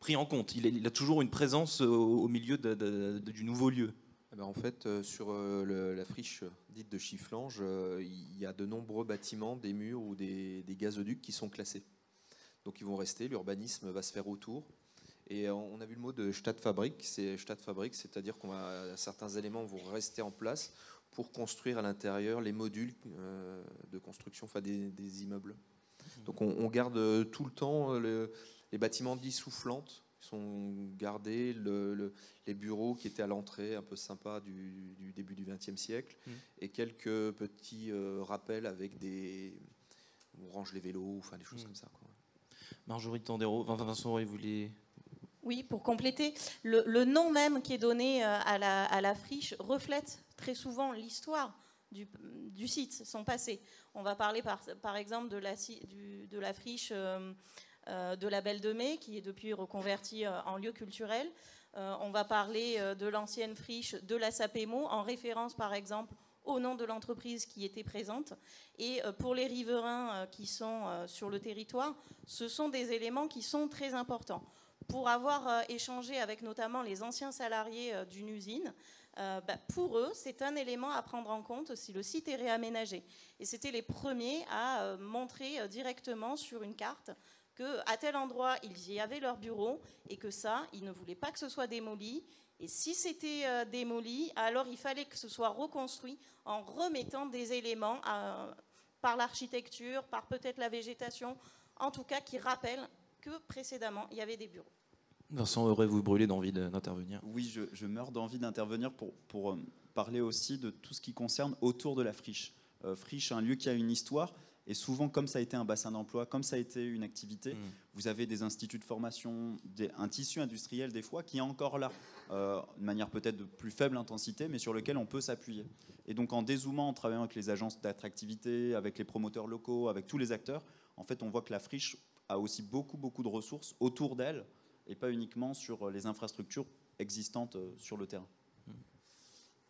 pris en compte. Il a toujours une présence au milieu du nouveau lieu. En fait, sur la friche dite de Chifflange, il y a de nombreux bâtiments, des murs ou des gazoducs qui sont classés. Donc ils vont rester, l'urbanisme va se faire autour. Et on a vu le mot de Stadtfabrik, c'est-à-dire qu'on certains éléments vont rester en place pour construire à l'intérieur les modules de construction, enfin des immeubles. Donc on garde tout le temps les bâtiments dits soufflantes, sont gardés, les bureaux qui étaient à l'entrée, un peu sympa du début du XXe siècle, et quelques petits rappels avec on range les vélos, enfin des choses comme ça, quoi. Marjorie Tandero, Vincent Roy, vous voulez... Oui, pour compléter, le nom même qui est donné à la friche reflète très souvent l'histoire du site, son passé. On va parler par exemple de la friche de la Belle de Mai, qui est depuis reconvertie en lieu culturel. On va parler de l'ancienne friche de la Sapémo, en référence par exemple au nom de l'entreprise qui était présente. Et pour les riverains qui sont sur le territoire, ce sont des éléments qui sont très importants. Pour avoir échangé avec notamment les anciens salariés d'une usine, pour eux, c'est un élément à prendre en compte si le site est réaménagé. Et c'était les premiers à montrer directement sur une carte qu'à tel endroit, ils y avaient leur bureau et que ça, ils ne voulaient pas que ce soit démoli. Et si c'était démoli, alors il fallait que ce soit reconstruit en remettant des éléments par l'architecture, par peut-être la végétation, en tout cas qui rappellent que précédemment, il y avait des bureaux. Vincent, aurez-vous brûlé d'envie d'intervenir? Oui, je meurs d'envie d'intervenir pour parler aussi de tout ce qui concerne autour de la friche. Friche, un lieu qui a une histoire, et souvent, comme ça a été un bassin d'emploi, comme ça a été une activité, vous avez des instituts de formation, un tissu industriel des fois qui est encore là, de manière peut-être de plus faible intensité, mais sur lequel on peut s'appuyer. Et donc en dézoomant, en travaillant avec les agences d'attractivité, avec les promoteurs locaux, avec tous les acteurs, en fait on voit que la friche a aussi beaucoup de ressources autour d'elle, et pas uniquement sur les infrastructures existantes sur le terrain.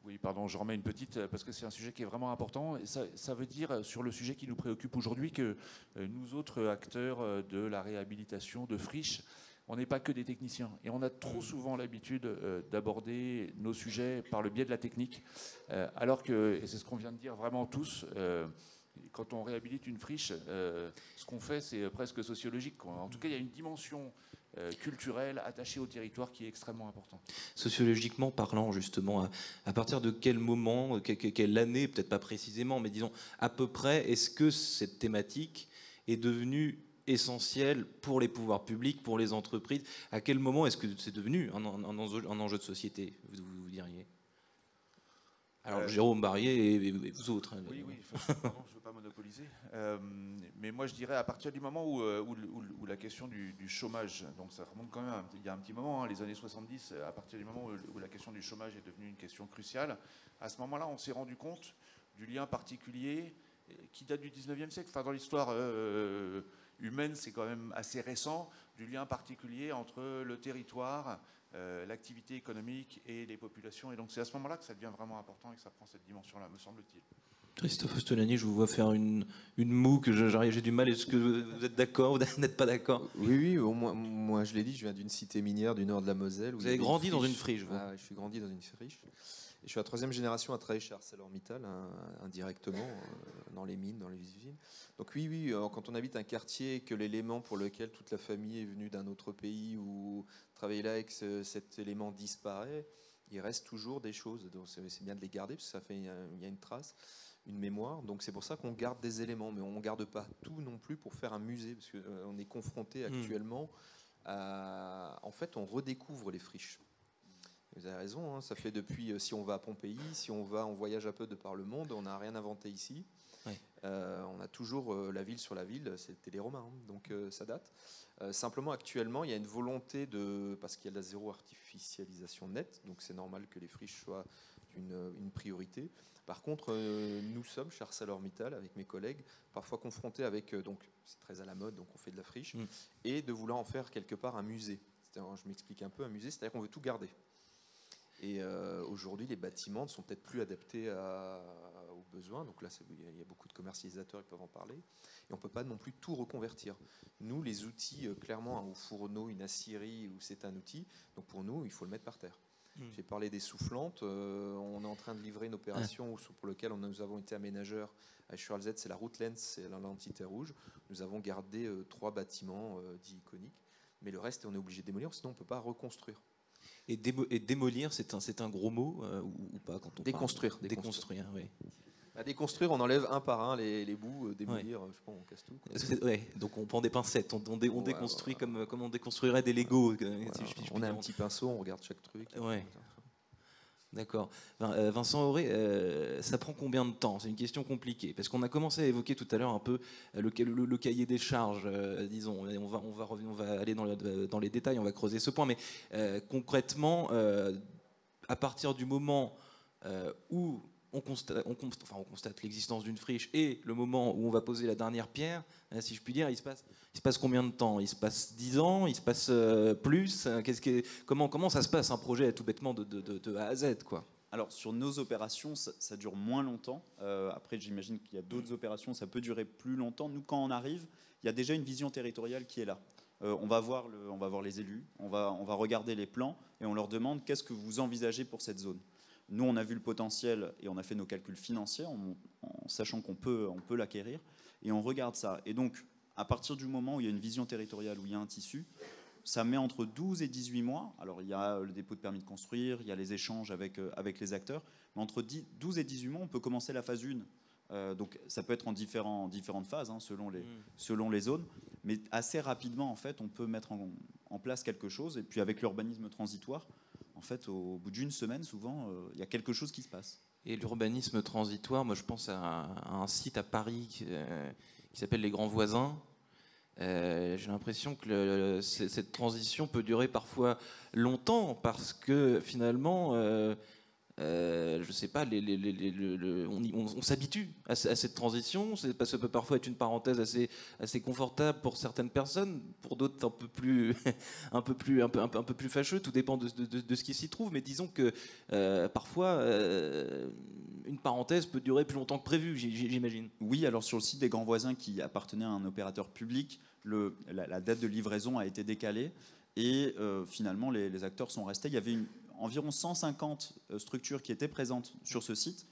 Oui, pardon, je remets une petite, parce que c'est un sujet qui est vraiment important. Et ça veut dire, sur le sujet qui nous préoccupe aujourd'hui, que nous autres acteurs de la réhabilitation de friches, on n'est pas que des techniciens. Et on a trop souvent l'habitude d'aborder nos sujets par le biais de la technique, alors que, et c'est ce qu'on vient de dire vraiment tous, quand on réhabilite une friche, ce qu'on fait, c'est presque sociologique, quoi. En tout cas, il y a une dimension culturelle attachée au territoire qui est extrêmement importante. Sociologiquement parlant, justement, à partir de quel moment, quelle année, peut-être pas précisément, mais disons à peu près, est-ce que cette thématique est devenue essentielle pour les pouvoirs publics, pour les entreprises? À quel moment est-ce que c'est devenu un enjeu de société, vous diriez? Alors Jérôme Barrier et vous autres. Oui, pardon, je ne veux pas monopoliser. Mais moi je dirais à partir du moment où la question du chômage, donc ça remonte quand même, il y a un petit moment, hein, les années 70, à partir du moment où la question du chômage est devenue une question cruciale, à ce moment-là on s'est rendu compte du lien particulier qui date du 19e siècle. Enfin, dans l'histoire humaine, c'est quand même assez récent, du lien particulier entre le territoire, l'activité économique et les populations. Et donc c'est à ce moment-là que ça devient vraiment important et que ça prend cette dimension-là, me semble-t-il. Christophe Ostolani, je vous vois faire une moue que j'ai du mal. Est-ce que vous êtes d'accord ou vous n'êtes pas d'accord? Oui, moi je l'ai dit, je viens d'une cité minière du nord de la Moselle. Vous avez grandi dans une friche, vous? Je suis grandi dans une friche. Et je suis la troisième génération à travailler chez ArcelorMittal, indirectement, dans les mines, dans les usines. Donc oui, quand on habite un quartier, que l'élément pour lequel toute la famille est venue d'un autre pays ou travailler là et que cet élément disparaît, il reste toujours des choses. Donc c'est bien de les garder parce que ça fait, il y a une trace, une mémoire. Donc c'est pour ça qu'on garde des éléments, mais on ne garde pas tout non plus pour faire un musée, parce qu'on est confronté actuellement à... En fait, on redécouvre les friches. Vous avez raison, hein, ça fait depuis, si on va à Pompéi, si on voyage un peu de par le monde, on n'a rien inventé ici. Ouais. On a toujours la ville sur la ville, c'était les Romains, hein, donc ça date. Simplement, actuellement, il y a une volonté parce qu'il y a de la zéro artificialisation nette, donc c'est normal que les friches soient une priorité. Par contre, nous sommes chez ArcelorMittal, avec mes collègues, parfois confrontés avec, donc c'est très à la mode, donc on fait de la friche, et de vouloir en faire quelque part un musée. Je m'explique un peu, un musée, c'est-à-dire qu'on veut tout garder. Et aujourd'hui, les bâtiments ne sont peut-être plus adaptés aux besoins. Donc là, il y a beaucoup de commercialisateurs qui peuvent en parler. Et on ne peut pas non plus tout reconvertir. Nous, les outils, clairement, au fourneau, une aciérie, où c'est un outil, donc pour nous, il faut le mettre par terre. J'ai parlé des soufflantes. On est en train de livrer une opération pour laquelle nous avons été aménageurs à Schuralzet, c'est la route Lenz, c'est l'entité rouge. Nous avons gardé 3 bâtiments dits iconiques. Mais le reste, on est obligé de démolir, sinon on ne peut pas reconstruire. Et démolir, c'est un gros mot ou pas quand on déconstruire. Parle déconstruire, oui. À déconstruire, on enlève un par un les bouts, démolir, je sais pas, on casse tout. Ouais, donc on prend des pincettes, on déconstruit comme on déconstruirait des Legos. Si on a un petit pinceau, on regarde chaque truc. Ouais. D'accord. Vincent Auré, ça prend combien de temps? C'est une question compliquée, parce qu'on a commencé à évoquer tout à l'heure un peu le cahier des charges, disons. On va aller dans les détails, on va creuser ce point, mais concrètement, à partir du moment où on constate l'existence d'une friche et le moment où on va poser la dernière pierre, si je puis dire, il se passe combien de temps? Il se passe 10 ans? Il se passe plus? Comment ça se passe un projet tout bêtement de A à Z, quoi? Alors sur nos opérations, ça dure moins longtemps. Après, j'imagine qu'il y a d'autres opérations, ça peut durer plus longtemps. Nous, quand on arrive, il y a déjà une vision territoriale qui est là. On va voir les élus, on va regarder les plans et on leur demande qu'est-ce que vous envisagez pour cette zone. Nous, on a vu le potentiel et on a fait nos calculs financiers en sachant qu'on peut l'acquérir et on regarde ça. Et donc, à partir du moment où il y a une vision territoriale, où il y a un tissu, ça met entre 12 et 18 mois. Alors, il y a le dépôt de permis de construire, il y a les échanges avec les acteurs, mais entre 12 et 18 mois, on peut commencer la phase 1. Donc, ça peut être en différentes phases, hein, selon les zones, mais assez rapidement, en fait, on peut mettre en place quelque chose. Et puis, avec l'urbanisme transitoire, en fait, au bout d'une semaine, souvent, il y a quelque chose qui se passe. Et l'urbanisme transitoire, moi je pense à un site à Paris qui s'appelle Les Grands Voisins. J'ai l'impression que cette transition peut durer parfois longtemps parce que finalement, je sais pas, on s'habitue à cette transition. Ça peut parfois être une parenthèse assez confortable pour certaines personnes, pour d'autres un peu plus fâcheux. Tout dépend de ce qui s'y trouve. Mais disons que parfois une parenthèse peut durer plus longtemps que prévu, j'imagine. Oui, alors sur le site des Grands Voisins qui appartenait à un opérateur public, la date de livraison a été décalée et finalement les acteurs sont restés. Il y avait environ 150 structures qui étaient présentes sur ce site.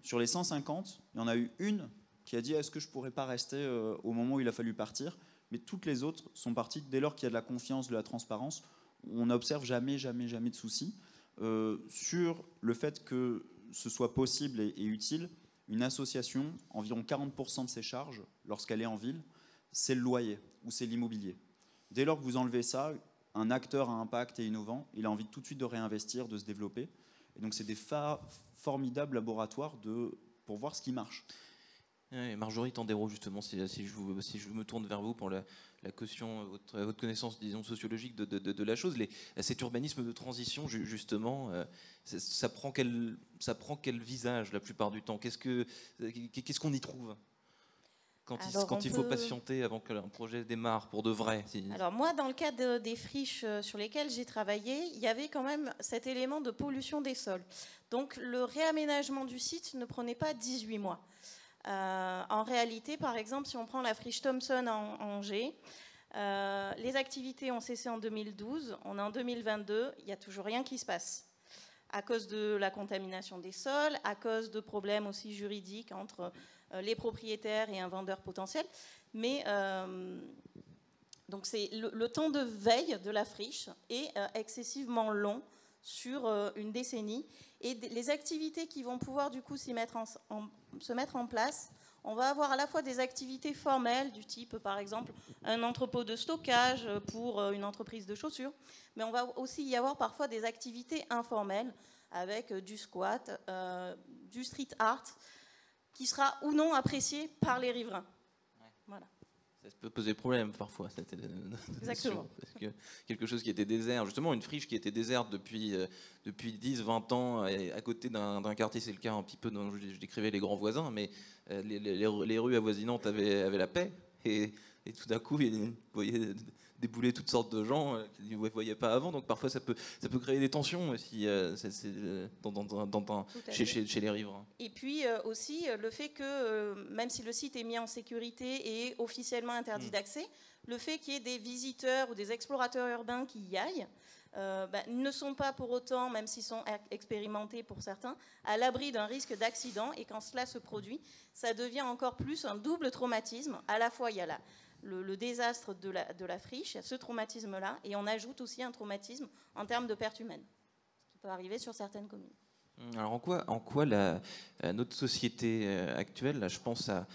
Sur les 150, il y en a eu une qui a dit « est-ce que je ne pourrais pas rester au moment où il a fallu partir ?» Mais toutes les autres sont parties dès lors qu'il y a de la confiance, de la transparence. On n'observe jamais de soucis. Sur le fait que ce soit possible et utile, une association, environ 40% de ses charges, lorsqu'elle est en ville, c'est le loyer ou c'est l'immobilier. Dès lors que vous enlevez ça, un acteur à impact et innovant, il a envie tout de suite de réinvestir, de se développer. Et donc, c'est des formidables laboratoires pour voir ce qui marche. Marjorie Tandéro, justement, si je me tourne vers vous pour la caution, votre connaissance, disons, sociologique de la chose, cet urbanisme de transition, justement, ça prend quel visage la plupart du temps? Qu'est-ce qu'on y trouve quand il faut patienter avant qu'un projet démarre pour de vrai? Alors moi, dans le cadre des friches sur lesquelles j'ai travaillé, il y avait quand même cet élément de pollution des sols. Donc le réaménagement du site ne prenait pas 18 mois. En réalité, par exemple, si on prend la friche Thomson en Angers, les activités ont cessé en 2012, on est en 2022, il n'y a toujours rien qui se passe. À cause de la contamination des sols, à cause de problèmes aussi juridiques entre les propriétaires et un vendeur potentiel. Mais donc le temps de veille de la friche est excessivement long sur une décennie. Et les activités qui vont pouvoir du coup se mettre en place, on va avoir à la fois des activités formelles du type par exemple un entrepôt de stockage pour une entreprise de chaussures, mais on va aussi y avoir parfois des activités informelles avec du squat, du street art, qui sera ou non apprécié par les riverains. Ouais. Voilà. Ça peut poser problème parfois. Exactement. Parce que quelque chose qui était désert, justement une friche qui était déserte depuis 10-20 ans, à côté d'un quartier, c'est le cas un petit peu dont je décrivais les grands voisins, mais les rues avoisinantes avaient la paix. Et tout d'un coup, vous voyez débouler toutes sortes de gens qui ne voyaient pas avant. Donc parfois, ça peut créer des tensions aussi chez les riverains. Et puis aussi le fait que, même si le site est mis en sécurité et officiellement interdit d'accès, le fait qu'il y ait des visiteurs ou des explorateurs urbains qui y aillent, ne sont pas pour autant, même s'ils sont expérimentés pour certains, à l'abri d'un risque d'accident. Et quand cela se produit, ça devient encore plus un double traumatisme. À la fois, il y a le désastre de la friche, ce traumatisme-là, et on ajoute aussi un traumatisme en termes de pertes humaines, ce qui peut arriver sur certaines communes. Alors en quoi notre société actuelle, là, je pense à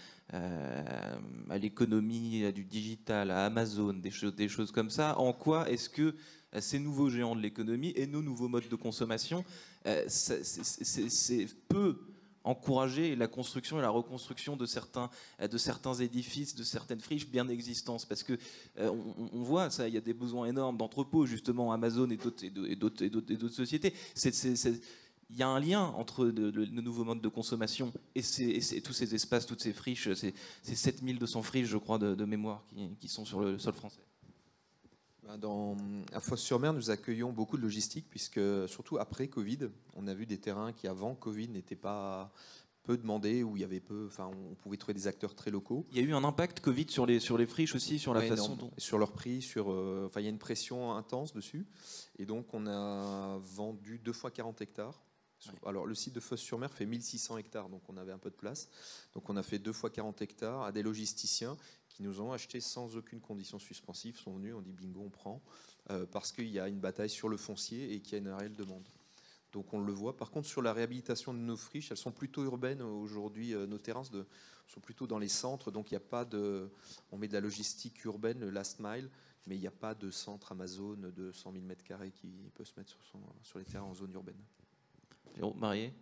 l'économie, du digital, à Amazon, des choses comme ça, en quoi est-ce que ces nouveaux géants de l'économie et nos nouveaux modes de consommation peut encourager la construction et la reconstruction de certains édifices, de certaines friches bien existantes, parce que on voit ça, il y a des besoins énormes d'entrepôts, justement Amazon et d'autres sociétés. Il y a un lien entre le nouveau mode de consommation et tous ces espaces, toutes ces friches, ces 7200 friches, je crois, de mémoire qui sont sur le sol français. À Fos-sur-Mer, nous accueillons beaucoup de logistique, puisque surtout après Covid, on a vu des terrains qui avant Covid n'étaient pas peu demandés, où il y avait on pouvait trouver des acteurs très locaux. Il y a eu un impact Covid sur les friches aussi, sur la façon dont... Sur leur prix, il y a une pression intense dessus. Et donc on a vendu 2 fois 40 hectares. Alors le site de Fos-sur-Mer fait 1600 hectares, donc on avait un peu de place. Donc on a fait 2 fois 40 hectares à des logisticiens qui nous ont acheté sans aucune condition suspensive, sont venus, on dit bingo, on prend, parce qu'il y a une bataille sur le foncier et qu'il y a une réelle demande. Donc on le voit. Par contre, sur la réhabilitation de nos friches, elles sont plutôt urbaines aujourd'hui. Nos terrains sont plutôt dans les centres, donc il n'y a pas de... On met de la logistique urbaine, le last mile, mais il n'y a pas de centre Amazon de 100 000 m² qui peut se mettre sur les terrains en zone urbaine. Marié ?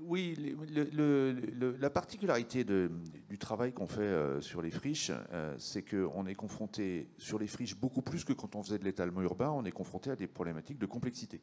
Oui, la particularité du travail qu'on fait sur les friches, c'est qu'on est confronté sur les friches beaucoup plus que quand on faisait de l'étalement urbain, on est confronté à des problématiques de complexité.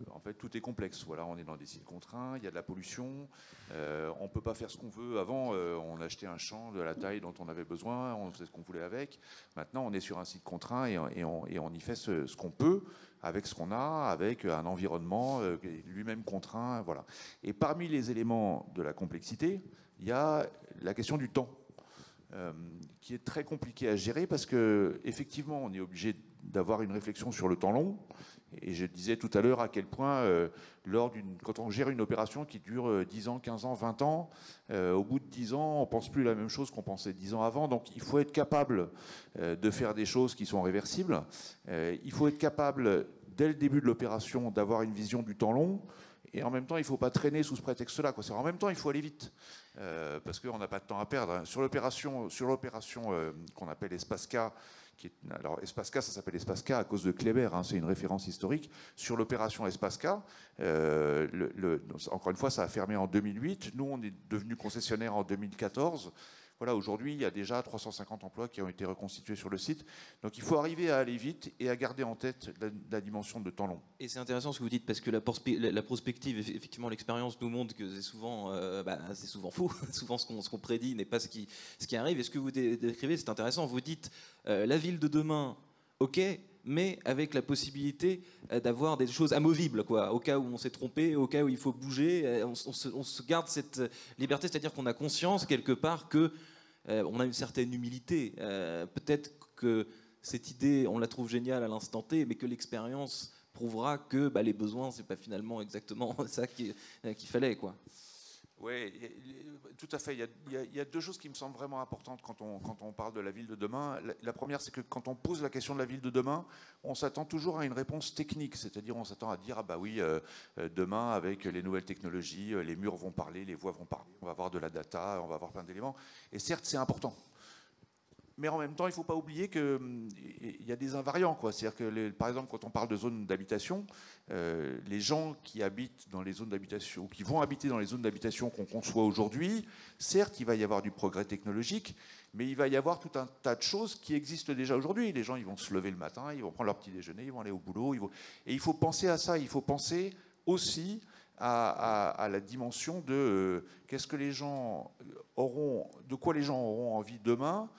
En fait, tout est complexe. Voilà, on est dans des sites contraints, il y a de la pollution, on ne peut pas faire ce qu'on veut. Avant, on achetait un champ de la taille dont on avait besoin, on faisait ce qu'on voulait avec. Maintenant, on est sur un site contraint et on y fait ce qu'on peut avec ce qu'on a, avec un environnement lui-même contraint. Voilà. Et parmi les éléments de la complexité, il y a la question du temps. Qui est très compliqué à gérer parce que effectivement on est obligé d'avoir une réflexion sur le temps long, et je disais tout à l'heure à quel point quand on gère une opération qui dure 10 ans, 15 ans, 20 ans, au bout de 10 ans on pense plus la même chose qu'on pensait 10 ans avant, donc il faut être capable de faire des choses qui sont réversibles, il faut être capable dès le début de l'opération d'avoir une vision du temps long. Et en même temps, il ne faut pas traîner sous ce prétexte-là. En même temps, il faut aller vite, parce qu'on n'a pas de temps à perdre. Sur l'opération qu'on appelle Espace-K, alors Espace-K, ça s'appelle Espace-K à cause de Kléber, c'est une référence historique. Sur l'opération Espace-K, encore une fois, ça a fermé en 2008. Nous, on est devenu concessionnaire en 2014. Voilà, aujourd'hui, il y a déjà 350 emplois qui ont été reconstitués sur le site. Donc il faut arriver à aller vite et à garder en tête la dimension de temps long. Et c'est intéressant ce que vous dites, parce que la prospective, effectivement, l'expérience nous montre que c'est souvent faux. Souvent, ce qu'on prédit n'est pas ce qui arrive. Et ce que vous décrivez, c'est intéressant. Vous dites la ville de demain, ok, mais avec la possibilité d'avoir des choses amovibles, quoi, au cas où on s'est trompé, au cas où il faut bouger. On se garde cette liberté, c'est-à-dire qu'on a conscience quelque part que on a une certaine humilité. Peut-être que cette idée, on la trouve géniale à l'instant T, mais que l'expérience prouvera que les besoins, c'est pas finalement exactement ça qu'il fallait, quoi. Oui, tout à fait. Il y a deux choses qui me semblent vraiment importantes quand on parle de la ville de demain. La première, c'est que quand on pose la question de la ville de demain, on s'attend toujours à une réponse technique. C'est-à-dire, on s'attend à dire, ah bah oui, demain, avec les nouvelles technologies, les murs vont parler, les voix vont parler, on va avoir de la data, on va avoir plein d'éléments. Et certes, c'est important. Mais en même temps, il ne faut pas oublier qu'il y a des invariants, quoi. C'est-à-dire que, par exemple, quand on parle de zones d'habitation, les gens qui habitent dans les zones d'habitation, ou qui vont habiter dans les zones d'habitation qu'on conçoit aujourd'hui, certes, il va y avoir du progrès technologique, mais il va y avoir tout un tas de choses qui existent déjà aujourd'hui. Les gens, ils vont se lever le matin, ils vont prendre leur petit déjeuner, ils vont aller au boulot. Et il faut penser à ça. Il faut penser aussi à la dimension de qu'est-ce que les gens auront, de quoi les gens auront envie demain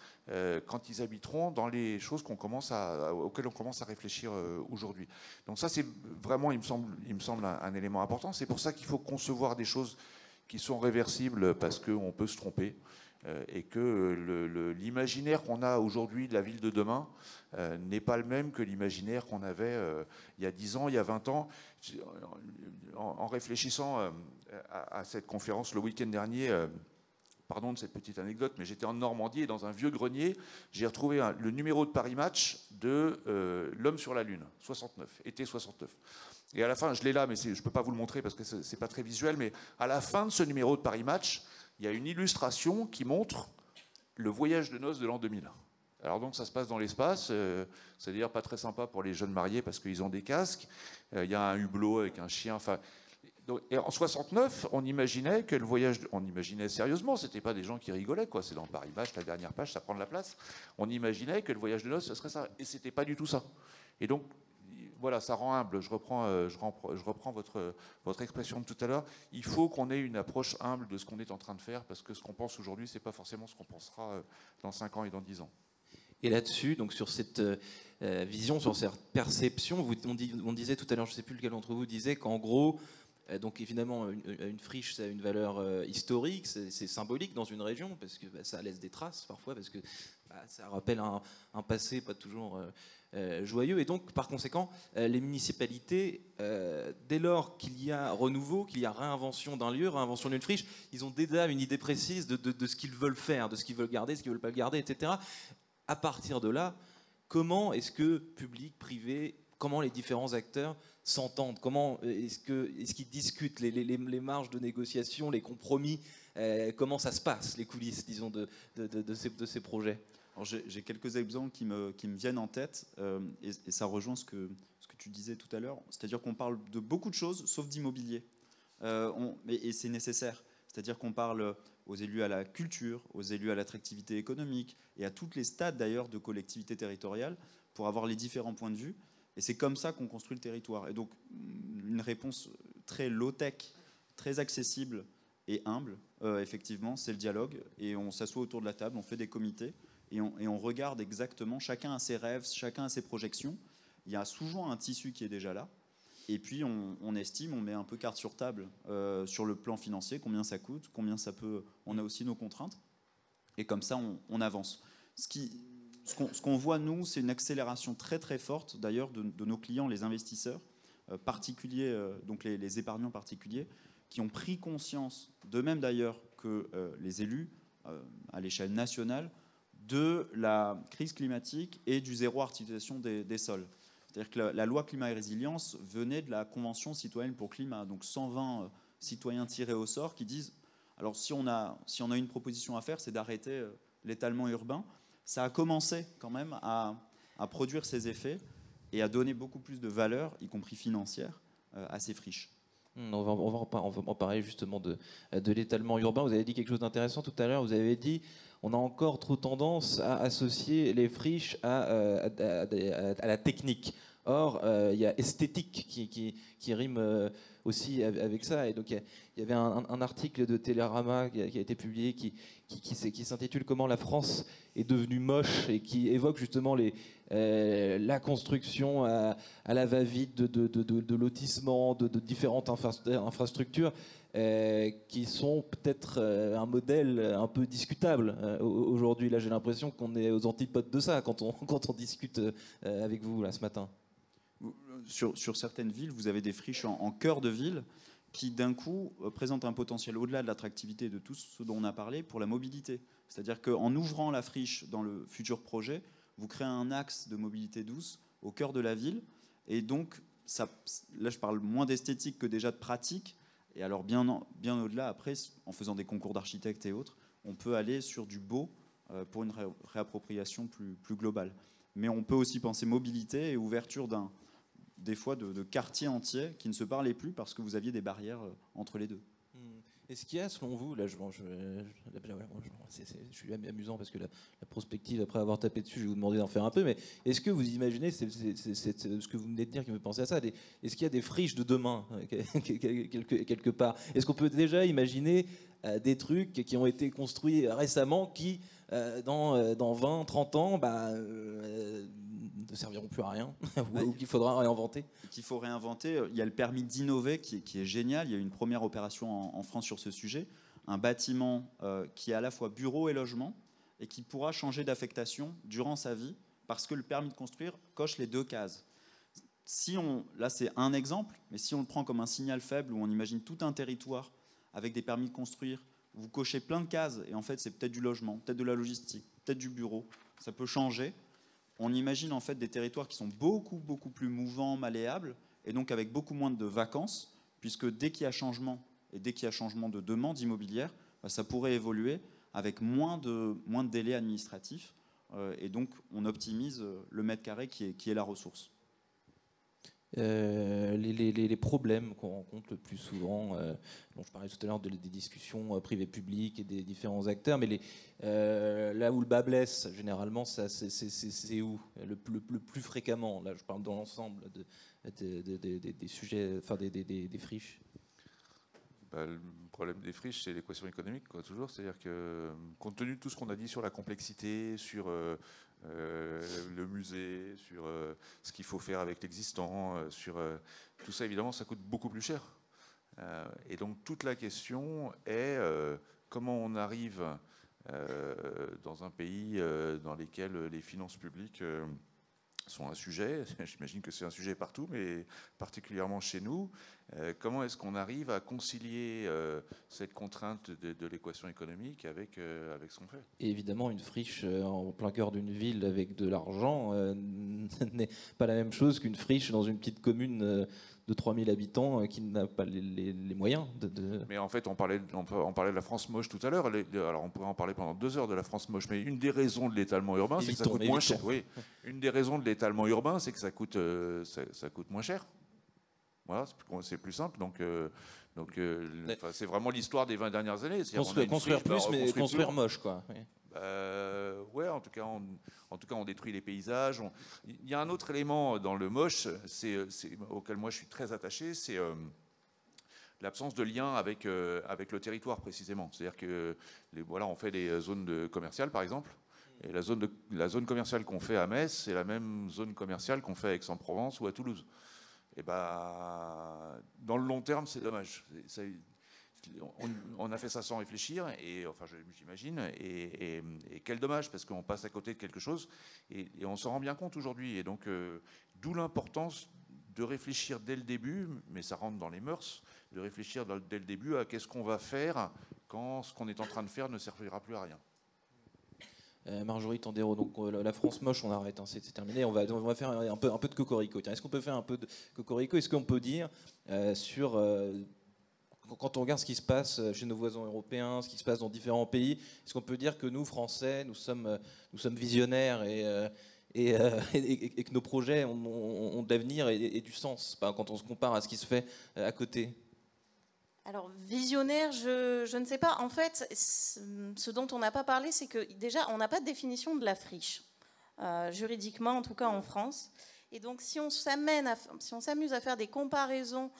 quand ils habiteront dans les choses auxquelles on commence à réfléchir aujourd'hui. Donc ça, c'est vraiment, il me semble un élément important. C'est pour ça qu'il faut concevoir des choses qui sont réversibles parce qu'on peut se tromper. Et que l'imaginaire qu'on a aujourd'hui de la ville de demain n'est pas le même que l'imaginaire qu'on avait il y a 10 ans, il y a 20 ans. En réfléchissant à cette conférence le week-end dernier, pardon de cette petite anecdote, mais j'étais en Normandie et dans un vieux grenier, j'ai retrouvé le numéro de Paris Match de L'Homme sur la Lune, 69, été 69. Et à la fin, je l'ai là, mais je ne peux pas vous le montrer parce que c'est pas très visuel, mais à la fin de ce numéro de Paris Match, il y a une illustration qui montre le voyage de noces de l'an 2000. Alors donc ça se passe dans l'espace, c'est d'ailleurs pas très sympa pour les jeunes mariés parce qu'ils ont des casques, il y a un hublot avec un chien, enfin... Et en 69, on imaginait que le voyage... On imaginait sérieusement, c'était pas des gens qui rigolaient, quoi. C'est dans Paris Match, la dernière page, ça prend de la place. On imaginait que le voyage de noces, ce serait ça. Et c'était pas du tout ça. Et donc, voilà, ça rend humble. Je reprends votre expression de tout à l'heure. Il faut qu'on ait une approche humble de ce qu'on est en train de faire, parce que ce qu'on pense aujourd'hui, c'est pas forcément ce qu'on pensera dans 5 ans et dans 10 ans. Et là-dessus, donc sur cette vision, sur cette perception, on disait tout à l'heure, je ne sais plus lequel d'entre vous disait qu'en gros, donc évidemment, une friche, ça a une valeur historique, c'est symbolique dans une région, parce que ça laisse des traces parfois, parce que ça rappelle un passé pas toujours joyeux. Et donc, par conséquent, les municipalités, dès lors qu'il y a renouveau, qu'il y a réinvention d'un lieu, réinvention d'une friche, ils ont déjà une idée précise de ce qu'ils veulent faire, de ce qu'ils veulent garder, ce qu'ils ne veulent pas garder, etc. À partir de là, comment est-ce que public, privé, comment les différents acteurs s'entendent? Comment est-ce qu'ils discutent les marges de négociation, les compromis? Comment ça se passe, les coulisses, disons, de ces projets? J'ai quelques exemples qui me viennent en tête, et ça rejoint ce que tu disais tout à l'heure. C'est-à-dire qu'on parle de beaucoup de choses, sauf d'immobilier. Et c'est nécessaire. C'est-à-dire qu'on parle aux élus à la culture, aux élus à l'attractivité économique, et à tous les stades d'ailleurs de collectivité territoriale, pour avoir les différents points de vue. Et c'est comme ça qu'on construit le territoire. Et donc, une réponse très low-tech, très accessible et humble, effectivement, c'est le dialogue. Et on s'assoit autour de la table, on fait des comités, et on regarde exactement, chacun a ses rêves, chacun a ses projections. Il y a souvent un tissu qui est déjà là. Et puis, on estime, on met un peu carte sur table sur le plan financier, combien ça coûte, combien ça peut... On a aussi nos contraintes. Et comme ça, on avance. Ce qu'on voit, nous, c'est une accélération très très forte, d'ailleurs, de nos clients, les investisseurs particuliers, donc les épargnants particuliers, qui ont pris conscience, de même d'ailleurs que les élus, à l'échelle nationale, de la crise climatique et du zéro artificialisation des sols. C'est-à-dire que la loi climat et résilience venait de la Convention citoyenne pour le climat, donc 120 citoyens tirés au sort qui disent, alors si on a une proposition à faire, c'est d'arrêter l'étalement urbain. Ça a commencé quand même à produire ses effets et à donner beaucoup plus de valeur, y compris financière, à ces friches. On va en parler justement de l'étalement urbain. Vous avez dit quelque chose d'intéressant tout à l'heure. Vous avez dit on a encore trop tendance à associer les friches à la technique. Or, il y a esthétique qui rime aussi avec ça. Et donc, il y avait un article de Télérama qui a été publié qui s'intitule « Comment la France est devenue moche » et qui évoque justement la construction à la va-vite de lotissements, de différentes infrastructures qui sont peut-être un modèle un peu discutable aujourd'hui. Là, j'ai l'impression qu'on est aux antipodes de ça quand on discute avec vous là ce matin. Sur certaines villes, vous avez des friches en cœur de ville qui d'un coup présente un potentiel au-delà de l'attractivité de tout ce dont on a parlé pour la mobilité. C'est-à-dire qu'en ouvrant la friche dans le futur projet, vous créez un axe de mobilité douce au cœur de la ville. Et donc, ça, là je parle moins d'esthétique que déjà de pratique. Et alors bien au-delà, après, en faisant des concours d'architectes et autres, on peut aller sur du beau pour une réappropriation plus globale. Mais on peut aussi penser mobilité et ouverture des fois de quartiers entiers qui ne se parlaient plus parce que vous aviez des barrières entre les deux. Est-ce qu'il y a, selon vous, là je suis amusant parce que la prospective, après avoir tapé dessus, je vais vous demander d'en faire un peu, mais est-ce que vous imaginez, c'est ce que vous venez de dire qui me fait penser à ça, est-ce qu'il y a des friches de demain, quelque part? Est-ce qu'on peut déjà imaginer des trucs qui ont été construits récemment qui, dans 20, 30 ans, ne serviront plus à rien, ou qu'il faudra réinventer? Qu'il faut réinventer. Il y a le permis d'innover qui est génial. Il y a eu une première opération en France sur ce sujet. Un bâtiment qui est à la fois bureau et logement et qui pourra changer d'affectation durant sa vie parce que le permis de construire coche les 2 cases. Là, c'est un exemple, mais si on le prend comme un signal faible où on imagine tout un territoire avec des permis de construire, vous cochez plein de cases et en fait, c'est peut-être du logement, peut-être de la logistique, peut-être du bureau. Ça peut changer. On imagine en fait des territoires qui sont beaucoup plus mouvants, malléables, et donc avec beaucoup moins de vacances, puisque dès qu'il y a changement, et dès qu'il y a changement de demande immobilière, ça pourrait évoluer avec moins de délais administratifs, et donc on optimise le mètre carré qui est la ressource. Les problèmes qu'on rencontre le plus souvent, dont je parlais tout à l'heure des discussions privées-publiques et des différents acteurs, mais là où le bas blesse, généralement, c'est où le plus fréquemment? Là, je parle dans l'ensemble des sujets, enfin des friches. Le problème des friches, c'est l'équation économique, toujours. C'est-à-dire que, compte tenu de tout ce qu'on a dit sur la complexité, sur le musée, sur ce qu'il faut faire avec l'existant, sur tout ça, évidemment, ça coûte beaucoup plus cher. Et donc, toute la question est comment on arrive dans un pays dans lequel les finances publiques sont un sujet, j'imagine que c'est un sujet partout, mais particulièrement chez nous. Comment est-ce qu'on arrive à concilier cette contrainte de l'équation économique avec ce qu'on fait? Et évidemment, une friche en plein cœur d'une ville avec de l'argent n'est pas la même chose qu'une friche dans une petite commune de 3000 habitants qui n'a pas les moyens de... Mais en fait, on parlait de la France moche tout à l'heure. Alors, on pourrait en parler pendant 2 heures de la France moche, mais une des raisons de l'étalement urbain, c'est que ça coûte moins cher. Oui. Une des raisons de l'étalement urbain, c'est que ça coûte moins cher. Voilà, c'est plus simple. Donc c'est vraiment l'histoire des 20 dernières années. Construire plus, mais construire moche, quoi. Oui. Ouais, en tout cas, on détruit les paysages. Il y a un autre élément dans le moche, auquel moi je suis très attaché, c'est l'absence de lien avec le territoire précisément. C'est-à-dire que on fait des zones commerciales, par exemple. Et la zone commerciale qu'on fait à Metz, c'est la même zone commerciale qu'on fait à Aix-en-Provence ou à Toulouse. Et dans le long terme, c'est dommage. On a fait ça sans réfléchir, et enfin, j'imagine, et quel dommage, parce qu'on passe à côté de quelque chose, et on s'en rend bien compte aujourd'hui. Et donc, d'où l'importance de réfléchir dès le début, mais ça rentre dans les mœurs, de réfléchir dès le début à qu'est-ce qu'on va faire quand ce qu'on est en train de faire ne servira plus à rien. Marjorie Tandéro, donc la France moche, on arrête, hein, c'est terminé. On va faire un peu de cocorico. Est-ce qu'on peut faire un peu de cocorico? Est-ce qu'on peut dire quand on regarde ce qui se passe chez nos voisins européens, ce qui se passe dans différents pays, est-ce qu'on peut dire que nous, Français, nous sommes visionnaires et que nos projets ont de l'avenir et du sens quand on se compare à ce qui se fait à côté? Alors, visionnaire, je ne sais pas. En fait, ce dont on n'a pas parlé, c'est que déjà, on n'a pas de définition de la friche, juridiquement, en tout cas en France. Et donc, si on s'amuse à faire des comparaisons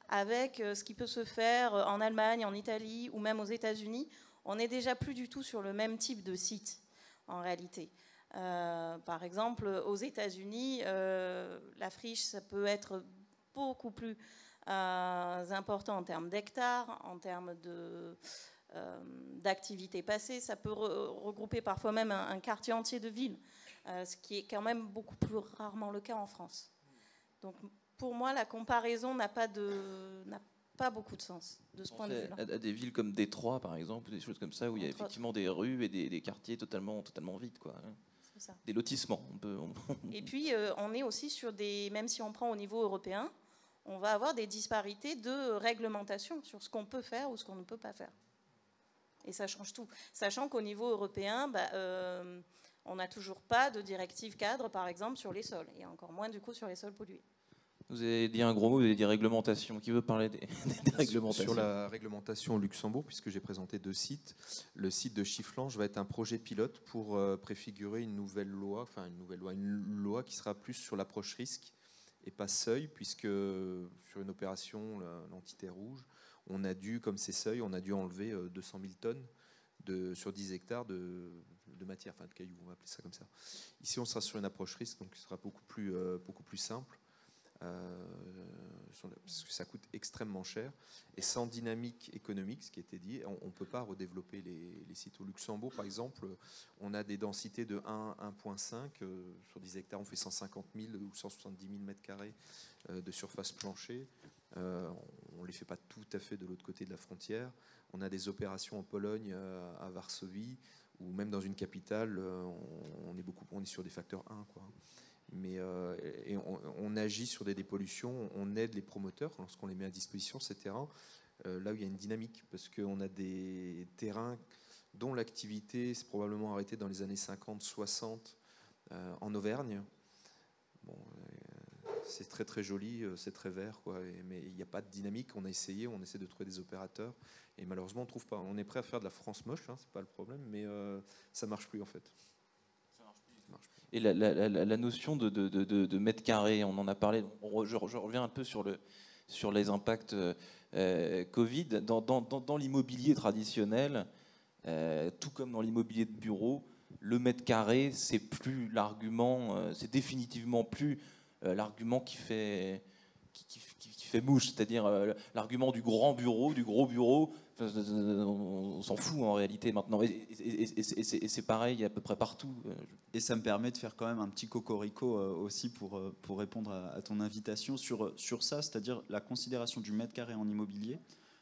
avec ce qui peut se faire en Allemagne, en Italie ou même aux États-Unis, on n'est déjà plus du tout sur le même type de site, en réalité. Par exemple, aux États-Unis, la friche, ça peut être beaucoup plus important en termes d'hectares, en termes d'activités passées. Ça peut regrouper parfois même un quartier entier de ville, ce qui est quand même beaucoup plus rarement le cas en France. Donc pour moi, la comparaison n'a pas pas beaucoup de sens de ce point de vue-là. À des villes comme Détroit, par exemple, ou des choses comme ça, où il y a effectivement des rues et des quartiers totalement vides, quoi. C'est ça. Des lotissements. Et puis, on est aussi sur des... Même si on prend au niveau européen, on va avoir des disparités de réglementation sur ce qu'on peut faire ou ce qu'on ne peut pas faire. Et ça change tout. Sachant qu'au niveau européen, on n'a toujours pas de directive cadre, par exemple, sur les sols. Et encore moins, du coup, sur les sols pollués. Vous avez dit un gros mot, vous avez dit réglementation. Qui veut parler des réglementations? Sur la réglementation au Luxembourg, puisque j'ai présenté 2 sites, le site de Chifflange va être un projet pilote pour préfigurer une loi qui sera plus sur l'approche risque et pas seuil, puisque sur une opération, l'entité rouge, on a dû, comme c'est seuil, on a dû enlever 200 000 tonnes sur 10 hectares de matière, enfin de cailloux, on va appeler ça comme ça. Ici, on sera sur une approche risque, donc ce sera beaucoup plus simple. Parce que ça coûte extrêmement cher et sans dynamique économique, ce qui était dit, on ne peut pas redévelopper les sites. Au Luxembourg, par exemple, on a des densités de 1,5 sur 10 hectares, on fait 150 000 ou 170 000 mètres carrés de surface plancher. On ne les fait pas tout à fait de l'autre côté de la frontière. On a des opérations en Pologne, à Varsovie, ou même dans une capitale, on est sur des facteurs 1, quoi. Mais on agit sur des dépollutions, on aide les promoteurs lorsqu'on les met à disposition, ces terrains, là où il y a une dynamique, parce qu'on a des terrains dont l'activité s'est probablement arrêtée dans les années 50-60 en Auvergne. Bon, c'est très très joli, c'est très vert, quoi, mais il n'y a pas de dynamique. On a essayé, on essaie de trouver des opérateurs, et malheureusement on ne trouve pas. On est prêt à faire de la France moche, c'est pas le problème, mais ça ne marche plus en fait. Et la notion de mètre carré, on en a parlé, je reviens un peu sur les impacts Covid. Dans l'immobilier traditionnel, tout comme dans l'immobilier de bureau, le mètre carré, c'est plus l'argument, c'est définitivement plus l'argument qui fait mouche, c'est-à-dire l'argument du grand bureau, du gros bureau. On s'en fout en réalité maintenant, et c'est pareil à peu près partout. Et ça me permet de faire quand même un petit cocorico aussi pour répondre à ton invitation sur ça, c'est-à-dire la considération du mètre carré en immobilier.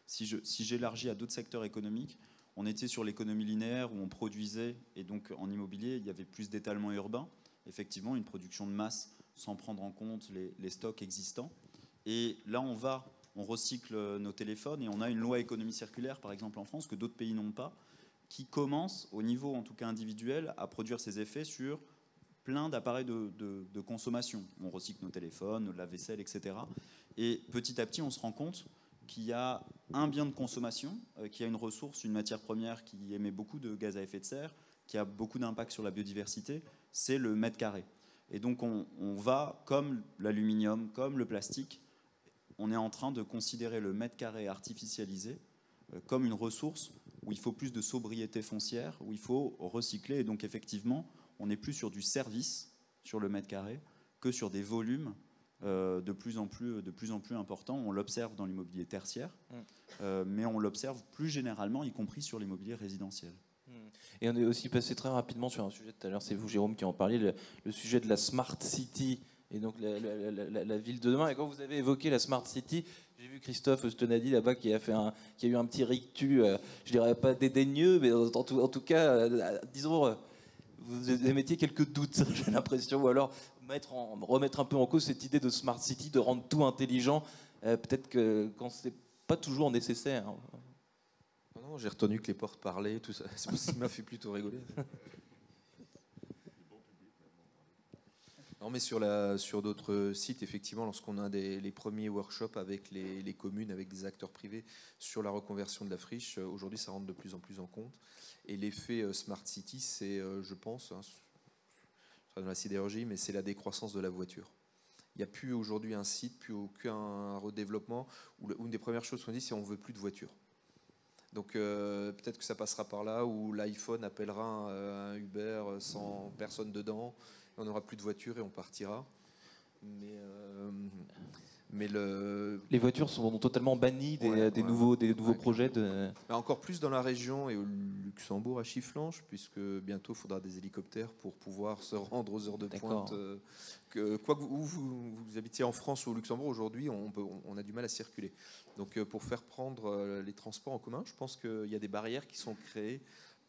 Si j'élargis à d'autres secteurs économiques, on était sur l'économie linéaire où on produisait, et donc en immobilier il y avait plus d'étalement urbain, effectivement une production de masse sans prendre en compte les stocks existants. Et là on recycle nos téléphones, et on a une loi économie circulaire par exemple en France que d'autres pays n'ont pas, qui commence au niveau en tout cas individuel à produire ses effets sur plein d'appareils de consommation. On recycle nos téléphones, nos lave-vaisselle, etc. Et petit à petit on se rend compte qu'il y a un bien de consommation, qui a une ressource, une matière première qui émet beaucoup de gaz à effet de serre, qui a beaucoup d'impact sur la biodiversité, c'est le mètre carré. Et donc on va, comme l'aluminium, comme le plastique, on est en train de considérer le mètre carré artificialisé comme une ressource où il faut plus de sobriété foncière, où il faut recycler. Et donc effectivement, on n'est plus sur du service sur le mètre carré que sur des volumes de plus en plus importants. On l'observe dans l'immobilier tertiaire, mais on l'observe plus généralement, y compris sur l'immobilier résidentiel. Et on est aussi passé très rapidement sur un sujet, tout à l'heure c'est vous Jérôme qui en parliez, le sujet de la Smart City, et donc la ville de demain. Et quand vous avez évoqué la Smart City, j'ai vu Christophe Stenadi là-bas qui a eu un petit rictus, je dirais pas dédaigneux, mais en tout cas, disons, vous émettiez quelques doutes, j'ai l'impression, ou alors remettre un peu en cause cette idée de Smart City, de rendre tout intelligent, peut-être que quand c'est pas toujours nécessaire. Non, j'ai retenu que les portes parlaient, tout ça. C'est pour ça que ça m'a fait plutôt rigoler. Non, mais sur d'autres sites, effectivement, lorsqu'on a les premiers workshops avec les communes, avec des acteurs privés sur la reconversion de la friche, aujourd'hui, ça rentre de plus en plus en compte. Et l'effet Smart City, c'est, je pense, dans la sidérurgie, mais c'est la décroissance de la voiture. Il n'y a plus aujourd'hui un site, plus aucun redéveloppement, où une des premières choses qu'on dit, c'est on ne veut plus de voiture. Donc peut-être que ça passera par là, où l'iPhone appellera un Uber sans personne dedans, et on n'aura plus de voiture et on partira. Mais Mais les voitures sont totalement bannies des nouveaux projets de... Encore plus dans la région et au Luxembourg, à Chifflanche, puisque bientôt il faudra des hélicoptères pour pouvoir se rendre aux heures de pointe. Quoi que vous habitiez en France ou au Luxembourg, aujourd'hui, on a du mal à circuler. Donc pour faire prendre les transports en commun, je pense qu'il y a des barrières qui sont créées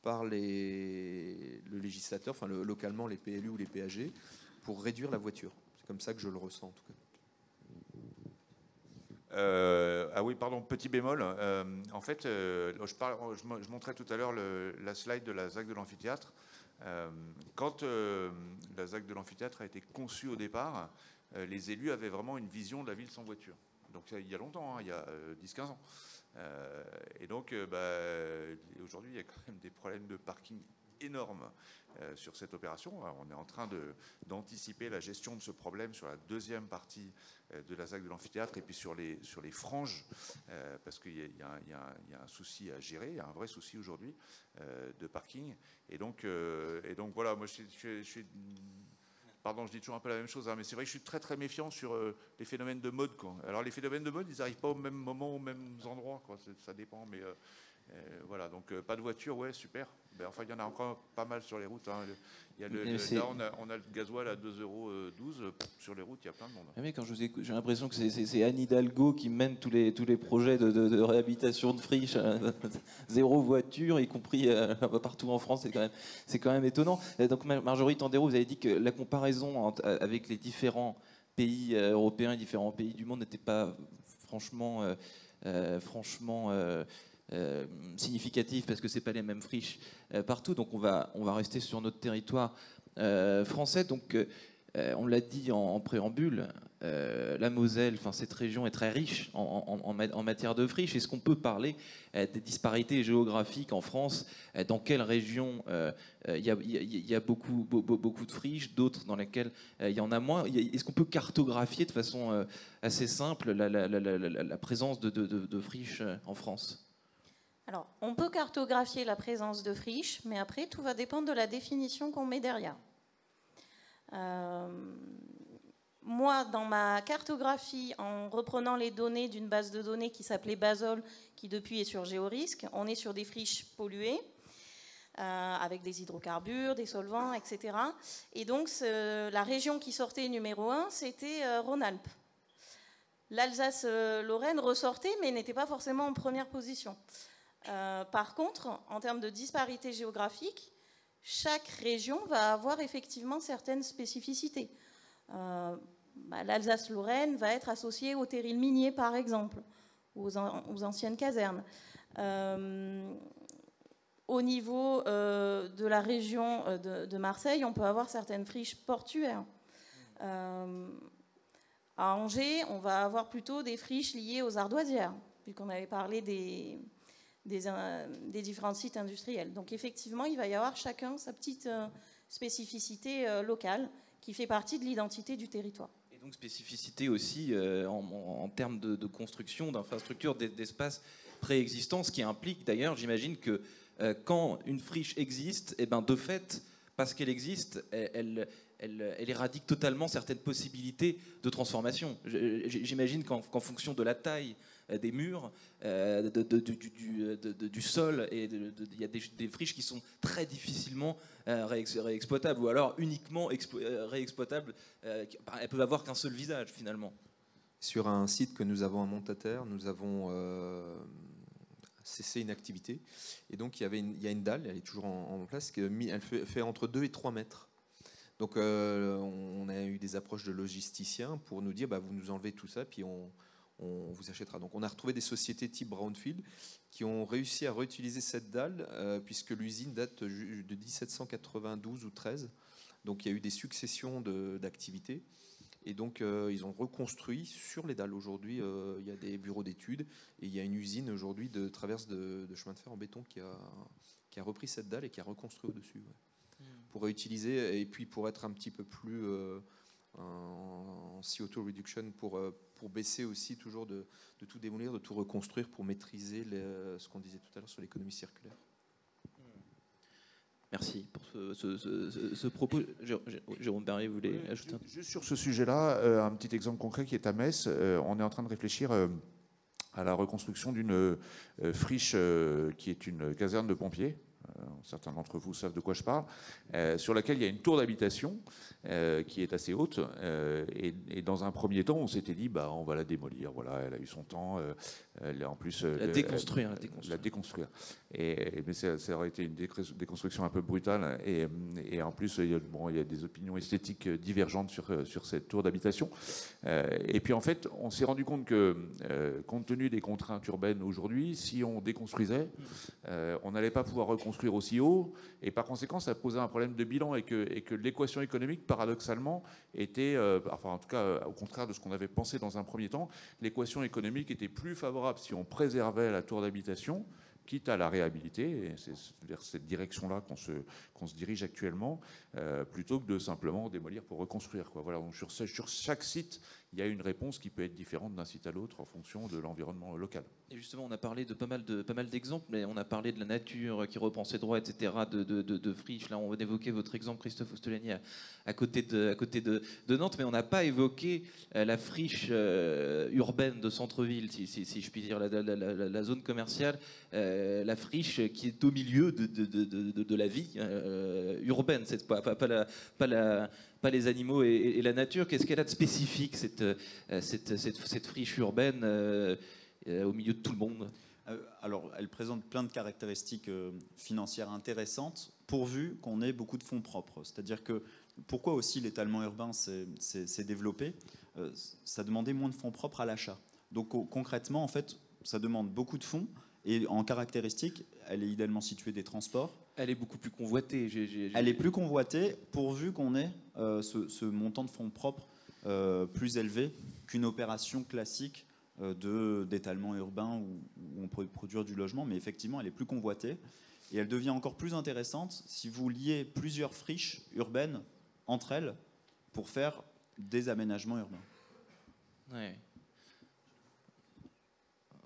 par le législateur, enfin localement les PLU ou les PAG, pour réduire la voiture. C'est comme ça que je le ressens en tout cas. Ah oui, pardon, petit bémol. En fait, je montrais tout à l'heure la slide de la ZAC de l'amphithéâtre. Quand la ZAC de l'amphithéâtre a été conçue au départ, les élus avaient vraiment une vision de la ville sans voiture. Donc il y a longtemps, hein, il y a 10-15 ans. Et donc aujourd'hui, il y a quand même des problèmes de parking énormes sur cette opération. Alors, on est en train d'anticiper la gestion de ce problème sur la deuxième partie de la ZAC de l'amphithéâtre et puis sur les franges, parce qu'il y a un souci à gérer, il y a un vrai souci aujourd'hui de parking. Et donc voilà, moi je suis pardon, je dis toujours un peu la même chose, hein, mais c'est vrai que je suis très très méfiant sur les phénomènes de mode, quoi. Alors les phénomènes de mode, ils n'arrivent pas au même moment, aux mêmes endroits, quoi. Ça dépend, mais voilà, donc pas de voiture, ouais, super. Ben, enfin, il y en a encore pas mal sur les routes, hein. Il y a là, on a le gasoil à 2,12 €. Sur les routes, il y a plein de monde. Mais quand je vous écoute, j'ai l'impression que c'est Anne Hidalgo qui mène tous les projets de réhabilitation de friches, zéro voiture, y compris partout en France. C'est quand même étonnant. Donc Marjorie Tandéro, vous avez dit que la comparaison avec les différents pays européens et différents pays du monde n'était pas franchement significatif parce que c'est pas les mêmes friches partout. Donc on va rester sur notre territoire français. Donc on l'a dit en préambule, la Moselle, enfin cette région est très riche en matière de friches. Est-ce qu'on peut parler des disparités géographiques en France? Dans quelle région il y a beaucoup de friches, d'autres dans lesquelles il y en a moins? Est-ce qu'on peut cartographier de façon assez simple la présence de friches en France? Alors, on peut cartographier la présence de friches, mais après, tout va dépendre de la définition qu'on met derrière. Moi, dans ma cartographie, en reprenant les données d'une base de données qui s'appelait Basol, qui depuis est sur Géorisque, on est sur des friches polluées, avec des hydrocarbures, des solvants, etc. Et donc, la région qui sortait numéro 1, c'était Rhône-Alpes. L'Alsace-Lorraine ressortait, mais n'était pas forcément en première position. Par contre, en termes de disparité géographique, chaque région va avoir effectivement certaines spécificités. L'Alsace-Lorraine va être associée au terril minier, par exemple, aux anciennes casernes. Au niveau de la région de Marseille, on peut avoir certaines friches portuaires. À Angers, on va avoir plutôt des friches liées aux ardoisières, puisqu'on avait parlé des différents sites industriels. Donc effectivement, il va y avoir chacun sa petite spécificité locale qui fait partie de l'identité du territoire. Et donc spécificité aussi en termes de construction, d'infrastructures, d'espaces préexistants, ce qui implique d'ailleurs, j'imagine que quand une friche existe, et ben de fait, parce qu'elle existe, elle éradique totalement certaines possibilités de transformation. J'imagine qu'en fonction de la taille des murs, du sol, et il y a des friches qui sont très difficilement réexploitables, ou alors uniquement réexploitables. Elles peuvent avoir qu'un seul visage finalement. Sur un site que nous avons à Montataire, nous avons cessé une activité, et donc il y a une dalle, elle est toujours en place, elle fait entre 2 et 3 mètres. Donc on a eu des approches de logisticiens pour nous dire vous nous enlevez tout ça, puis on vous achètera. Donc on a retrouvé des sociétés type Brownfield qui ont réussi à réutiliser cette dalle, puisque l'usine date de 1792 ou 13. Donc il y a eu des successions d'activités. Et donc ils ont reconstruit sur les dalles. Aujourd'hui, il y a des bureaux d'études et il y a une usine aujourd'hui de traverse de chemin de fer en béton qui a repris cette dalle et qui a reconstruit au-dessus. Ouais. Pour réutiliser et puis pour être un petit peu plus en CO2 reduction, pour baisser aussi toujours de tout démolir, de tout reconstruire pour maîtriser ce qu'on disait tout à l'heure sur l'économie circulaire. Merci pour ce propos. Jérôme Barré, vous voulez ajouter un... Juste sur ce sujet-là, un petit exemple concret qui est à Metz. On est en train de réfléchir à la reconstruction d'une friche qui est une caserne de pompiers. Certains d'entre vous savent de quoi je parle, sur laquelle il y a une tour d'habitation qui est assez haute. Et dans un premier temps, on s'était dit, on va la démolir. Voilà, elle a eu son temps. En plus, la déconstruire. Mais ça aurait été une déconstruction un peu brutale. Et en plus, il y a des opinions esthétiques divergentes sur cette tour d'habitation. Et puis en fait, on s'est rendu compte que, compte tenu des contraintes urbaines aujourd'hui, si on déconstruisait, on n'allait pas pouvoir reconstruire aussi haut, et par conséquent ça posait un problème de bilan, et que l'équation économique paradoxalement était, enfin en tout cas au contraire de ce qu'on avait pensé dans un premier temps, l'équation économique était plus favorable si on préservait la tour d'habitation, quitte à la réhabiliter, et c'est vers cette direction-là qu'on se dirige actuellement, plutôt que de simplement démolir pour reconstruire, quoi. Voilà, donc sur chaque site, il y a une réponse qui peut être différente d'un site à l'autre en fonction de l'environnement local. Et justement, on a parlé de pas mal d'exemples, mais on a parlé de la nature qui reprend ses droits, etc., de friches. Là, on va évoquer votre exemple, Christophe Ostolani, à côté de Nantes, mais on n'a pas évoqué la friche urbaine de centre-ville, si je puis dire, la zone commerciale, la friche qui est au milieu de la vie urbaine, c'est pas les animaux et la nature. Qu'est-ce qu'elle a de spécifique, cette friche urbaine au milieu de tout le monde? Alors, elle présente plein de caractéristiques financières intéressantes, pourvu qu'on ait beaucoup de fonds propres. C'est-à-dire que, pourquoi aussi l'étalement urbain s'est développé? Ça demandait moins de fonds propres à l'achat. Donc concrètement, en fait, ça demande beaucoup de fonds, et en caractéristique, elle est idéalement située des transports. Elle est beaucoup plus convoitée. Elle est plus convoitée, pourvu qu'on ait ce montant de fonds propres plus élevé qu'une opération classique d'étalement urbain où on peut produire du logement, mais effectivement elle est plus convoitée, et elle devient encore plus intéressante si vous liez plusieurs friches urbaines entre elles pour faire des aménagements urbains. Ouais.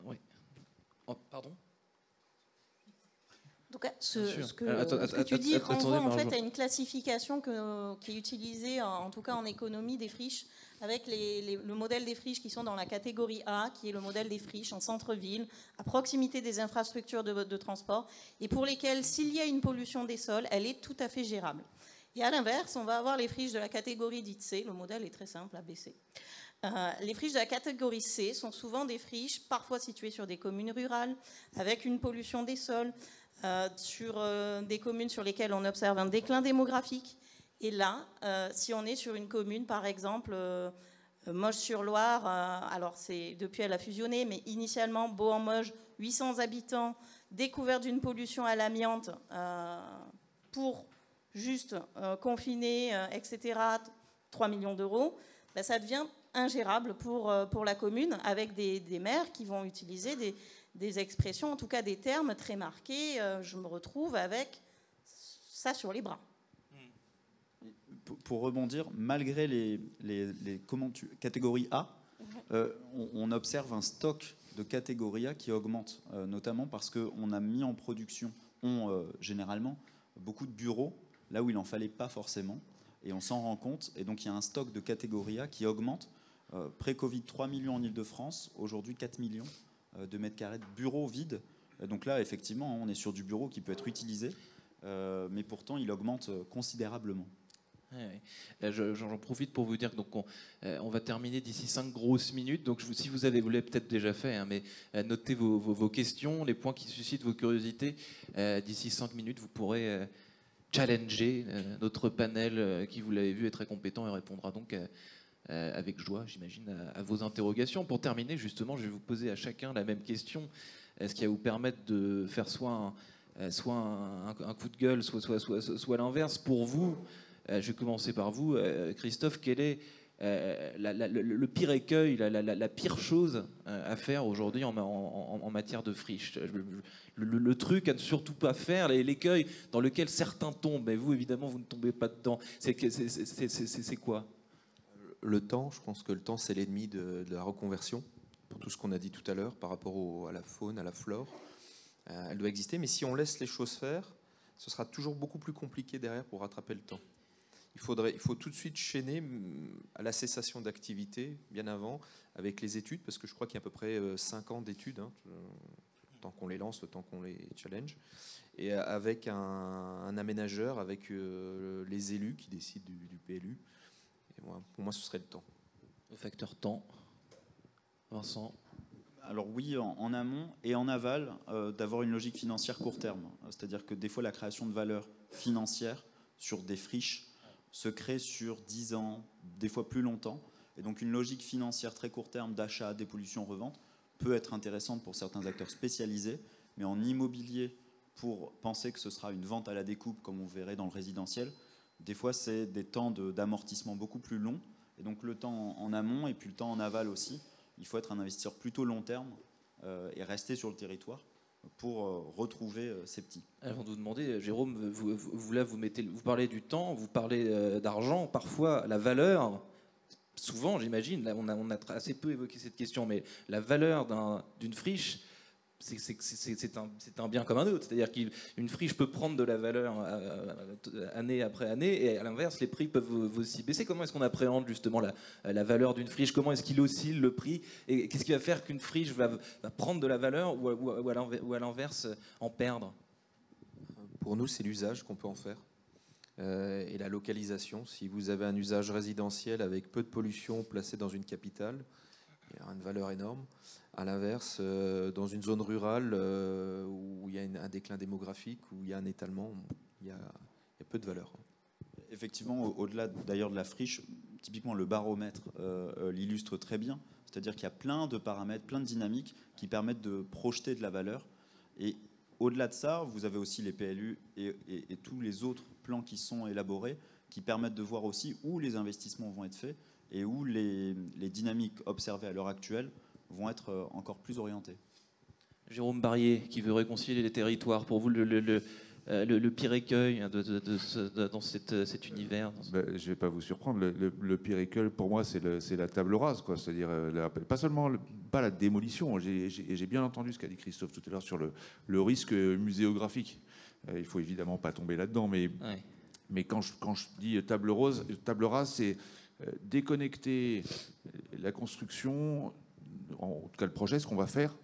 Oui. Oh, pardon. Donc, ce que tu dis renvoie en fait à une classification qui est utilisée, en tout cas en économie, des friches, avec le modèle des friches qui sont dans la catégorie A, qui est le modèle des friches en centre-ville, à proximité des infrastructures de transport, et pour lesquelles, s'il y a une pollution des sols, elle est tout à fait gérable. Et à l'inverse, on va avoir les friches de la catégorie dite C, le modèle est très simple, ABC. Les friches de la catégorie C sont souvent des friches, parfois situées sur des communes rurales, avec une pollution des sols, sur des communes sur lesquelles on observe un déclin démographique. Et là, si on est sur une commune, par exemple, Moches-sur-Loire, alors depuis elle a fusionné, mais initialement, Beau-en-Moges, 800 habitants, découverte d'une pollution à l'amiante pour juste confiner, etc., 3 millions d'euros, ben, ça devient ingérable pour la commune, avec des maires qui vont utiliser des expressions, en tout cas des termes très marqués. Je me retrouve avec ça sur les bras. Pour rebondir, malgré les catégories A, on observe un stock de catégorie A qui augmente, notamment parce qu'on a mis en production, généralement, beaucoup de bureaux, là où il n'en fallait pas forcément, et on s'en rend compte, et donc il y a un stock de catégorie A qui augmente. Pré-Covid, 3 millions en Ile-de-France, aujourd'hui 4 millions de mètres carrés de bureaux vides. Donc là, effectivement, on est sur du bureau qui peut être utilisé, mais pourtant il augmente considérablement. J'en profite pour vous dire que donc on va terminer d'ici 5 grosses minutes. Donc si vous l'avez peut-être déjà fait, hein, mais notez vos questions, les points qui suscitent vos curiosités. D'ici 5 minutes, vous pourrez challenger notre panel qui, vous l'avez vu, est très compétent et répondra donc avec joie, j'imagine, à vos interrogations. Pour terminer, justement, je vais vous poser à chacun la même question, ce qui va vous permettre de faire soit un coup de gueule, soit l'inverse. Pour vous, je vais commencer par vous, Christophe, quel est le pire écueil, la pire chose à faire aujourd'hui en matière de friche? Le truc à ne surtout pas faire, l'écueil dans lequel certains tombent, mais vous, évidemment, vous ne tombez pas dedans. C'est quoi? Le temps, je pense que le temps, c'est l'ennemi de la reconversion, pour tout ce qu'on a dit tout à l'heure par rapport à la faune, à la flore. Elle doit exister, mais si on laisse les choses faire, ce sera toujours beaucoup plus compliqué derrière pour rattraper le temps. Il faut tout de suite chaîner à la cessation d'activité, bien avant, avec les études, parce que je crois qu'il y a à peu près 5 ans d'études, hein, le temps qu'on les lance, le temps qu'on les challenge, et avec un aménageur, avec les élus qui décident du PLU. Et moi, pour moi, ce serait le temps. Le facteur temps. Vincent? Alors oui, en amont et en aval, d'avoir une logique financière court terme. C'est-à-dire que des fois, la création de valeur financière sur des friches se crée sur 10 ans, des fois plus longtemps. Et donc une logique financière très court terme d'achat, dépollution, revente peut être intéressante pour certains acteurs spécialisés, mais en immobilier, pour penser que ce sera une vente à la découpe, comme on verrait dans le résidentiel, des fois c'est des temps d'amortissement beaucoup plus longs. Et donc le temps en amont et puis le temps en aval aussi. Il faut être un investisseur plutôt long terme et rester sur le territoire pour retrouver ces petits. Avant de vous demander, Jérôme, vous parlez du temps, vous parlez d'argent, parfois la valeur, souvent j'imagine, là on a assez peu évoqué cette question, mais la valeur d'une friche, c'est un bien comme un autre. C'est-à-dire qu'une friche peut prendre de la valeur année après année, et à l'inverse, les prix peuvent aussi baisser. Comment est-ce qu'on appréhende justement la valeur d'une friche? Comment est-ce qu'il oscille le prix? Et qu'est-ce qui va faire qu'une friche va prendre de la valeur ou à l'inverse en perdre? Pour nous, c'est l'usage qu'on peut en faire. Et la localisation. Si vous avez un usage résidentiel avec peu de pollution placé dans une capitale, il y a une valeur énorme. À l'inverse, dans une zone rurale où il y a un déclin démographique, où il y a un étalement, il y a peu de valeur. Effectivement, au-delà d'ailleurs de la friche, typiquement le baromètre l'illustre très bien. C'est-à-dire qu'il y a plein de paramètres, plein de dynamiques qui permettent de projeter de la valeur. Et au-delà de ça, vous avez aussi les PLU et tous les autres plans qui sont élaborés, qui permettent de voir aussi où les investissements vont être faits et où les dynamiques observées à l'heure actuelle vont être encore plus orientées. Jérôme Barrier, qui veut réconcilier les territoires, pour vous, le pire écueil dans cet univers? Je ne vais pas vous surprendre. Le pire écueil, pour moi, c'est la table rase, quoi. C'est-à-dire, pas seulement pas la démolition. J'ai bien entendu ce qu'a dit Christophe tout à l'heure sur le risque muséographique. Il ne faut évidemment pas tomber là-dedans, mais quand je dis table rase, c'est déconnecter la construction, en tout cas le projet, ce qu'on va faire,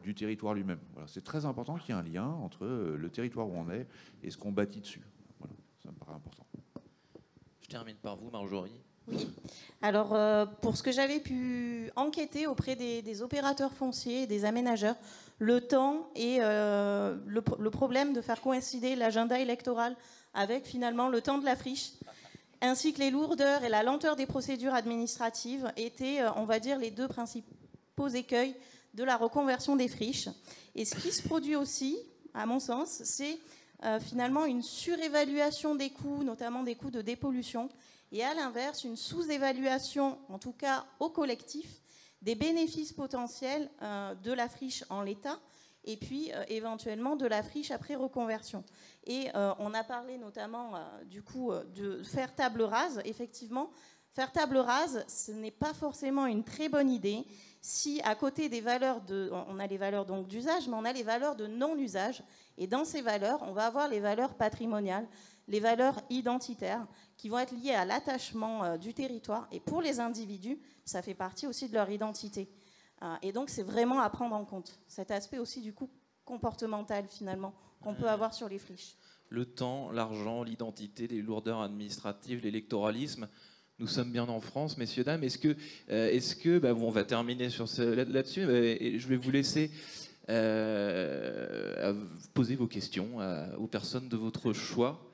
du territoire lui-même. Voilà, c'est très important qu'il y ait un lien entre le territoire où on est et ce qu'on bâtit dessus. Voilà, ça me paraît important. Je termine par vous, Marjorie. Oui. Alors, pour ce que j'avais pu enquêter auprès des opérateurs fonciers et des aménageurs, le temps et le problème de faire coïncider l'agenda électoral avec finalement le temps de la friche, ainsi que les lourdeurs et la lenteur des procédures administratives étaient, on va dire, les deux principaux écueils de la reconversion des friches. Et ce qui se produit aussi, à mon sens, c'est finalement une surévaluation des coûts, notamment des coûts de dépollution, et à l'inverse, une sous-évaluation, en tout cas au collectif, des bénéfices potentiels de la friche en l'état, et puis éventuellement de la friche après reconversion. Et on a parlé notamment du coup de faire table rase. Effectivement, faire table rase, ce n'est pas forcément une très bonne idée si à côté des valeurs on a les valeurs donc d'usage, mais on a les valeurs de non-usage. Et dans ces valeurs, on va avoir les valeurs patrimoniales, les valeurs identitaires, qui vont être liées à l'attachement du territoire. Et pour les individus, ça fait partie aussi de leur identité. Et donc, c'est vraiment à prendre en compte. Cet aspect aussi, du coup, comportemental, finalement, qu'on peut avoir sur les friches. Le temps, l'argent, l'identité, les lourdeurs administratives, l'électoralisme. Nous sommes bien en France, messieurs, dames. Est-ce que bon, on va terminer sur là-dessus, et je vais vous laisser poser vos questions aux personnes de votre choix.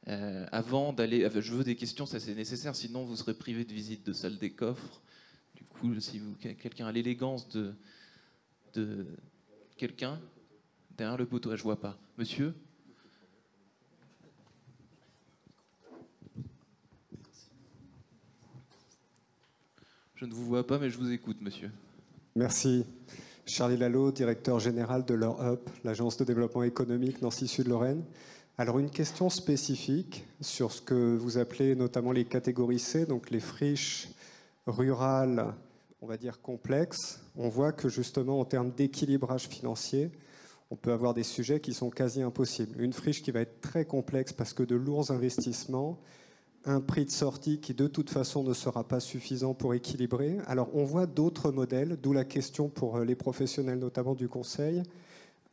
Avant d'aller, je veux des questions, ça c'est nécessaire, sinon vous serez privé de visite de salle des coffres. Du coup, si quelqu'un a l'élégance de quelqu'un derrière le poteau, je vois pas. Monsieur ? Je ne vous vois pas, mais je vous écoute, monsieur. Merci. Charlie Lalo, directeur général de l'EURHUP, l'agence de développement économique Nancy-Sud-Lorraine. Alors, une question spécifique sur ce que vous appelez notamment les catégories C, donc les friches rurales, on va dire complexes. On voit que justement, en termes d'équilibrage financier, on peut avoir des sujets qui sont quasi impossibles. Une friche qui va être très complexe parce que de lourds investissements, un prix de sortie qui de toute façon ne sera pas suffisant pour équilibrer. Alors on voit d'autres modèles, d'où la question pour les professionnels notamment du conseil,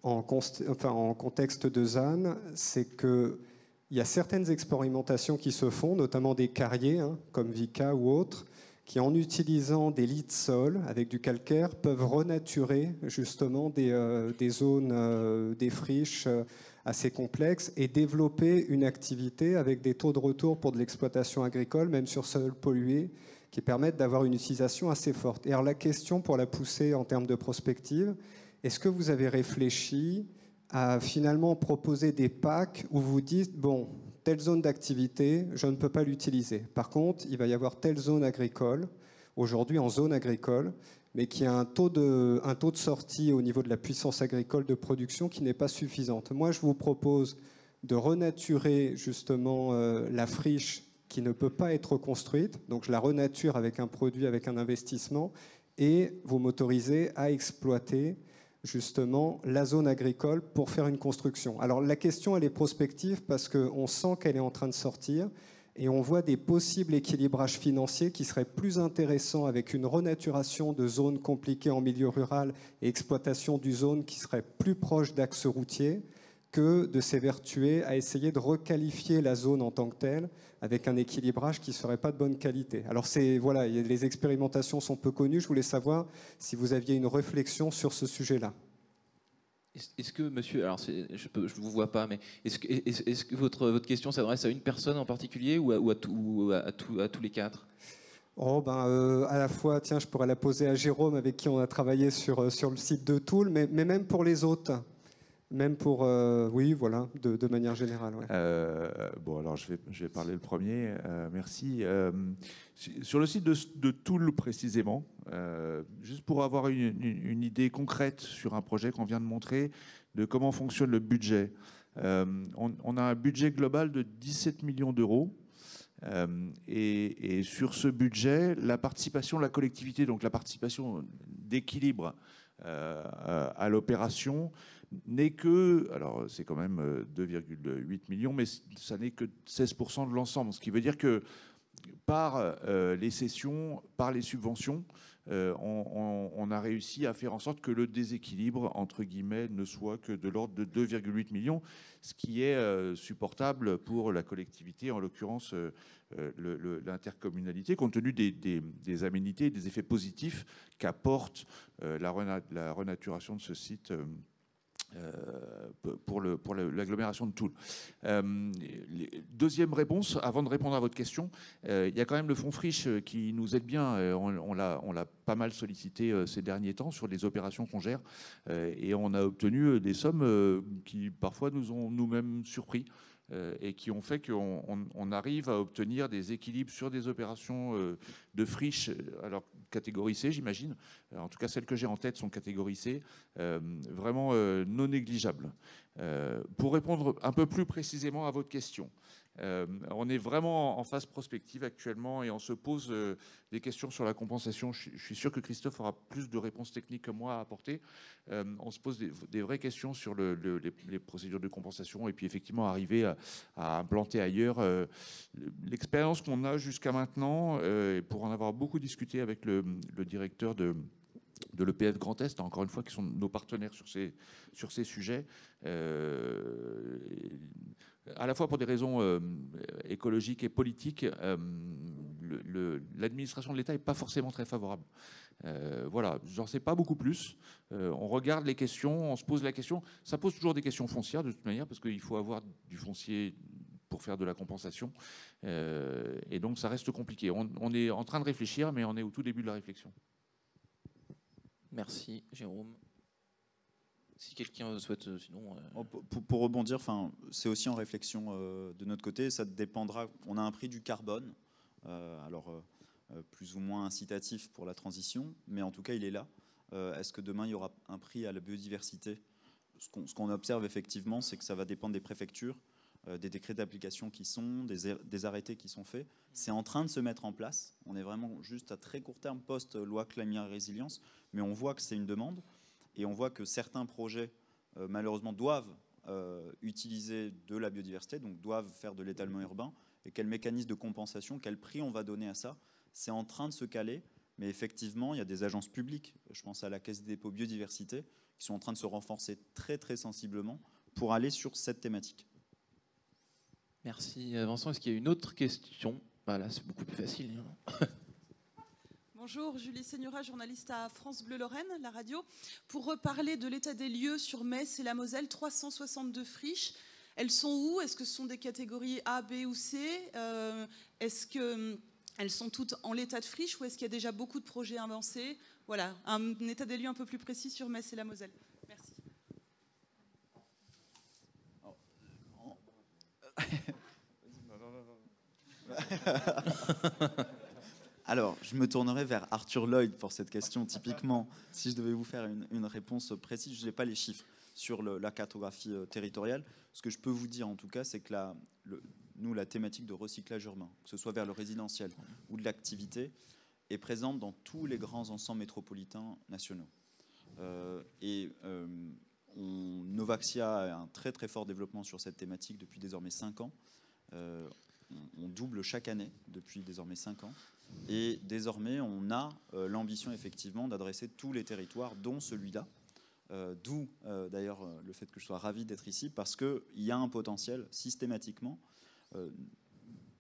en contexte de ZAN, c'est qu'il y a certaines expérimentations qui se font, notamment des carriers, comme Vika ou autres, qui en utilisant des lits de sol avec du calcaire peuvent renaturer justement des zones, des friches assez complexes et développer une activité avec des taux de retour pour de l'exploitation agricole, même sur sol pollué, qui permettent d'avoir une utilisation assez forte. Et alors la question pour la pousser en termes de prospective, est-ce que vous avez réfléchi à finalement proposer des packs où vous dites, bon, telle zone d'activité, je ne peux pas l'utiliser. Par contre, il va y avoir telle zone agricole, aujourd'hui en zone agricole, mais qui a un taux de sortie au niveau de la puissance agricole de production qui n'est pas suffisante. Moi, je vous propose de renaturer justement la friche qui ne peut pas être reconstruite. Donc, je la renature avec un produit, avec un investissement, et vous m'autorisez à exploiter justement la zone agricole pour faire une construction. Alors la question, elle est prospective parce qu'on sent qu'elle est en train de sortir et on voit des possibles équilibrages financiers qui seraient plus intéressants avec une renaturation de zones compliquées en milieu rural et exploitation du zone qui serait plus proche d'axes routiers que de s'évertuer à essayer de requalifier la zone en tant que telle avec un équilibrage qui ne serait pas de bonne qualité. Alors voilà, les expérimentations sont peu connues. Je voulais savoir si vous aviez une réflexion sur ce sujet-là. Est-ce que, monsieur, alors je ne vous vois pas, mais est-ce que votre question s'adresse à une personne en particulier ou à tous les quatre? À la fois, tiens, je pourrais la poser à Jérôme, avec qui on a travaillé sur le site de Toul, mais même pour les autres. Même pour, oui, voilà, de manière générale. Ouais. Bon, alors je vais parler le premier. Merci. Sur le site de Toul précisément, juste pour avoir une idée concrète sur un projet qu'on vient de montrer, de comment fonctionne le budget. On a un budget global de 17 millions d'euros. Et sur ce budget, la participation de la collectivité, donc la participation d'équilibre à l'opération, n'est que, alors c'est quand même 2,8 millions, mais ça n'est que 16% de l'ensemble. Ce qui veut dire que par les cessions, par les subventions, on a réussi à faire en sorte que le déséquilibre, entre guillemets, ne soit que de l'ordre de 2,8 millions, ce qui est supportable pour la collectivité, en l'occurrence l'intercommunalité, compte tenu des aménités et des effets positifs qu'apporte la renaturation de ce site pour l'agglomération de Toul. Deuxième réponse, avant de répondre à votre question, il y a quand même le fonds Friche qui nous aide bien. On l'a pas mal sollicité ces derniers temps sur les opérations qu'on gère et on a obtenu des sommes qui parfois nous ont nous-mêmes surpris. Et qui ont fait qu'on arrive à obtenir des équilibres sur des opérations de friche, alors catégorie C, j'imagine. En tout cas, celles que j'ai en tête sont catégorie C, vraiment non négligeables. Pour répondre un peu plus précisément à votre question, on est vraiment en phase prospective actuellement et on se pose des questions sur la compensation. Je suis sûr que Christophe aura plus de réponses techniques que moi à apporter. On se pose des vraies questions sur les procédures de compensation et puis effectivement arriver à implanter ailleurs. L'expérience qu'on a jusqu'à maintenant, pour en avoir beaucoup discuté avec le directeur de l'EPF Grand Est, encore une fois, qui sont nos partenaires sur ces sujets, à la fois pour des raisons écologiques et politiques, l'administration de l'État n'est pas forcément très favorable. Voilà, j'en sais pas beaucoup plus. On regarde les questions, on se pose la question. Ça pose toujours des questions foncières de toute manière, parce qu'il faut avoir du foncier pour faire de la compensation. Et donc ça reste compliqué. On est en train de réfléchir, mais on est au tout début de la réflexion. Merci, Jérôme. Si quelqu'un souhaite, sinon... Pour rebondir, c'est aussi en réflexion de notre côté. Ça dépendra. On a un prix du carbone, plus ou moins incitatif pour la transition, mais en tout cas, il est là. Est-ce que demain, il y aura un prix à la biodiversité? Ce qu'on observe effectivement, c'est que ça va dépendre des préfectures, des décrets d'application qui sont, des arrêtés qui sont faits. C'est en train de se mettre en place. On est vraiment juste à très court terme post-loi climat et résilience, mais on voit que c'est une demande et on voit que certains projets malheureusement, doivent utiliser de la biodiversité, donc doivent faire de l'étalement urbain, et quel mécanisme de compensation, quel prix on va donner à ça. C'est en train de se caler, mais effectivement, il y a des agences publiques, je pense à la Caisse des dépôts biodiversité, qui sont en train de se renforcer très très sensiblement pour aller sur cette thématique. Merci Vincent. Est-ce qu'il y a une autre question? Là, c'est beaucoup plus facile. Bonjour, Julie Seigneura, journaliste à France Bleu Lorraine, la radio. Pour reparler de l'état des lieux sur Metz et la Moselle, 362 friches. Elles sont où? Est-ce que ce sont des catégories A, B ou C? Est-ce qu'elles sont toutes en l'état de friche ou est-ce qu'il y a déjà beaucoup de projets avancés? Voilà, un état des lieux un peu plus précis sur Metz et la Moselle. Merci. Alors, je me tournerai vers Arthur Lloyd pour cette question. Typiquement, si je devais vous faire une réponse précise, je n'ai pas les chiffres sur la cartographie territoriale. Ce que je peux vous dire, en tout cas, c'est que nous, la thématique de recyclage urbain, que ce soit vers le résidentiel ou de l'activité, est présente dans tous les grands ensembles métropolitains nationaux. Novaxia a un très très fort développement sur cette thématique depuis désormais 5 ans. On double chaque année depuis désormais 5 ans. Et désormais, on a l'ambition effectivement d'adresser tous les territoires, dont celui-là. D'où d'ailleurs le fait que je sois ravi d'être ici, parce qu'il y a un potentiel systématiquement,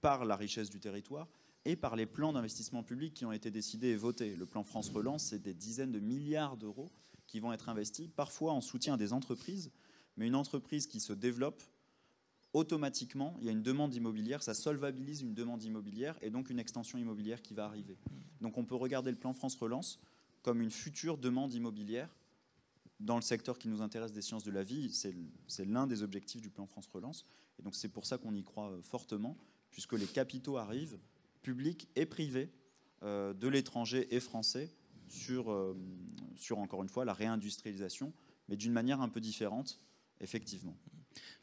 par la richesse du territoire et par les plans d'investissement public qui ont été décidés et votés. Le plan France Relance, c'est des dizaines de milliards d'euros qui vont être investis, parfois en soutien des entreprises, mais une entreprise qui se développe, automatiquement, il y a une demande immobilière, ça solvabilise une demande immobilière et donc une extension immobilière qui va arriver. Donc on peut regarder le plan France Relance comme une future demande immobilière dans le secteur qui nous intéresse des sciences de la vie. C'est l'un des objectifs du plan France Relance. Et donc c'est pour ça qu'on y croit fortement, puisque les capitaux arrivent, publics et privés, de l'étranger et français, sur encore une fois, la réindustrialisation, mais d'une manière un peu différente, effectivement.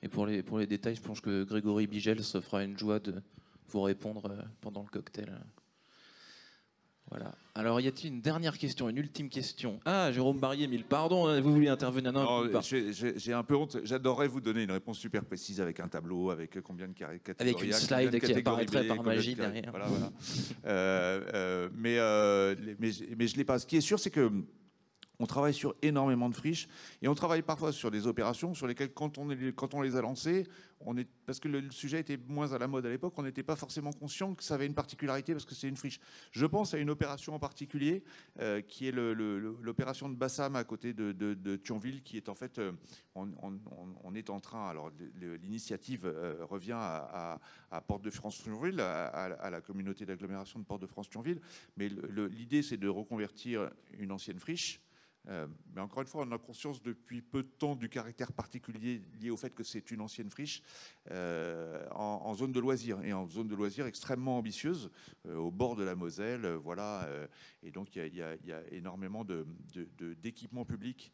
Et pour les détails, je pense que Grégory Bigel se fera une joie de vous répondre pendant le cocktail. Voilà. Alors, y a-t-il une dernière question, une ultime question? Ah, Jérôme Barrier, mille pardons, vous vouliez intervenir? Non, j'ai un peu honte. J'adorerais vous donner une réponse super précise avec un tableau, avec combien de catégories. Avec une slide qui apparaîtrait par magie derrière. Voilà. Mais je ne l'ai pas. Ce qui est sûr, c'est que on travaille sur énormément de friches et on travaille parfois sur des opérations sur lesquelles, quand on les a lancées, parce que le sujet était moins à la mode à l'époque, on n'était pas forcément conscient que ça avait une particularité parce que c'est une friche. Je pense à une opération en particulier qui est l'opération de Bassam à côté de Thionville, qui est en fait, on est en train, alors l'initiative revient à Port-de-France-Thionville, à la communauté d'agglomération de Port-de-France-Thionville, mais l'idée c'est de reconvertir une ancienne friche. Mais encore une fois, on a conscience depuis peu de temps du caractère particulier lié au fait que c'est une ancienne friche en zone de loisirs, et en zone de loisirs extrêmement ambitieuse, au bord de la Moselle, voilà. Et donc il y a énormément d'équipements publics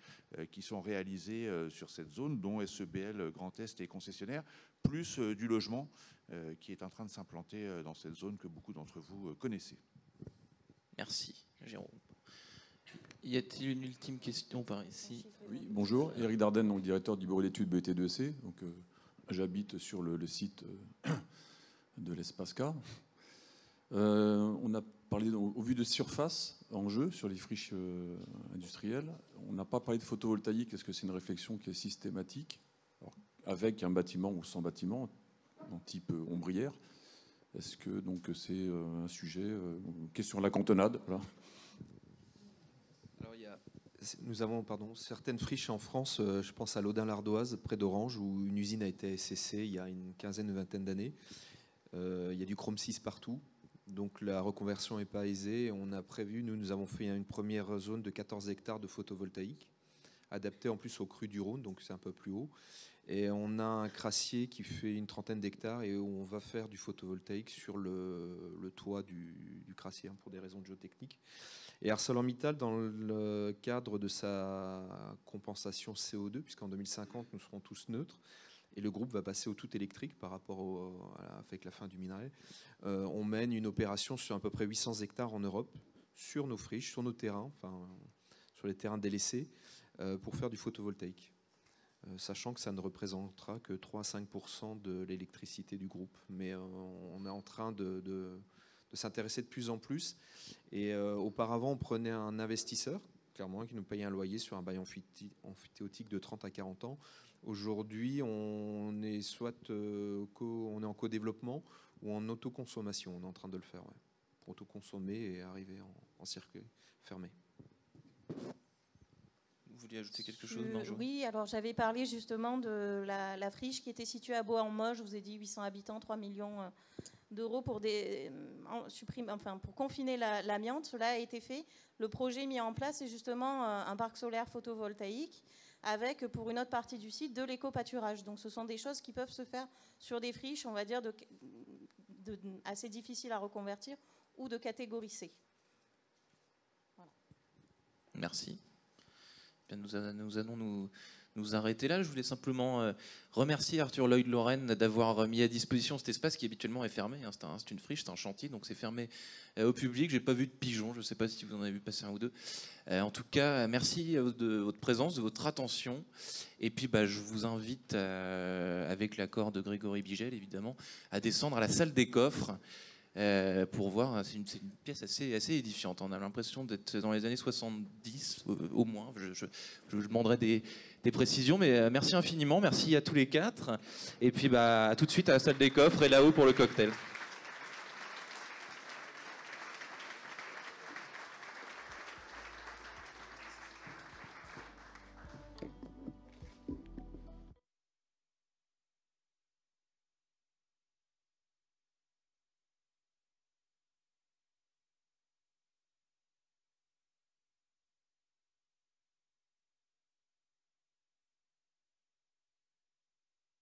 qui sont réalisés sur cette zone, dont SEBL Grand Est et concessionnaire, plus du logement qui est en train de s'implanter dans cette zone que beaucoup d'entre vous connaissez. Merci, Jérôme. Y a-t-il une ultime question par ici? Oui, bonjour, Éric Dardenne, donc directeur du bureau d'études BT2C. Donc, j'habite sur le site de l'Espace K. On a parlé, au vu de surface en jeu sur les friches industrielles, on n'a pas parlé de photovoltaïque. Est-ce que c'est une réflexion qui est systématique? Alors, avec un bâtiment ou sans bâtiment, en type ombrière? Est-ce que donc c'est un sujet, question de la cantonade, voilà. Alors, nous avons certaines friches en France, je pense à l'Audin-l'Ardoise, près d'Orange, où une usine a été cessée il y a une quinzaine, une vingtaine d'années. Il y a du chrome 6 partout, donc la reconversion n'est pas aisée. On a prévu, nous avons fait une première zone de 14 hectares de photovoltaïque, adaptée en plus au cru du Rhône, donc c'est un peu plus haut. Et on a un crassier qui fait une trentaine d'hectares et où on va faire du photovoltaïque sur le toit du crassier, pour des raisons de géotechnique. Et ArcelorMittal, dans le cadre de sa compensation CO2, puisqu'en 2050, nous serons tous neutres, et le groupe va passer au tout électrique par rapport avec la fin du minerai, on mène une opération sur à peu près 800 hectares en Europe, sur nos friches, sur nos terrains, sur les terrains délaissés, pour faire du photovoltaïque. sachant que ça ne représentera que 3 à 5% de l'électricité du groupe. Mais on est en train de s'intéresser de plus en plus. Et auparavant, on prenait un investisseur, clairement, qui nous payait un loyer sur un bail amphithéotique de 30 à 40 ans. Aujourd'hui, on est soit on est en co-développement ou en autoconsommation. On est en train de le faire, ouais, pour autoconsommer et arriver en circuit fermé. Vous vouliez ajouter quelque chose, Marjorie ? Oui, alors j'avais parlé justement de la friche qui était située à Bois-en-Moche. Je vous ai dit 800 habitants, 3 millions d'euros pour confiner l'amiante. Cela a été fait. Le projet mis en place est justement un parc solaire photovoltaïque avec, pour une autre partie du site, de l'éco-pâturage. Donc ce sont des choses qui peuvent se faire sur des friches, on va dire, assez difficiles à reconvertir ou de catégorie C. Voilà. Merci. Bien, nous allons nous arrêter là. Je voulais simplement remercier Arthur Lloyd Lorraine d'avoir mis à disposition cet espace qui habituellement est fermé. C'est une friche, c'est un chantier, donc c'est fermé au public. J'ai pas vu de pigeons, je ne sais pas si vous en avez vu passer un ou deux. En tout cas, merci de votre présence, de votre attention. Et puis je vous invite, avec l'accord de Grégory Bigel évidemment, à descendre à la salle des coffres. Pour voir, c'est une pièce assez édifiante. On a l'impression d'être dans les années 70 au moins. Je demanderai des précisions, mais merci infiniment. Merci à tous les quatre. Et puis à tout de suite à la salle des coffres et là-haut pour le cocktail.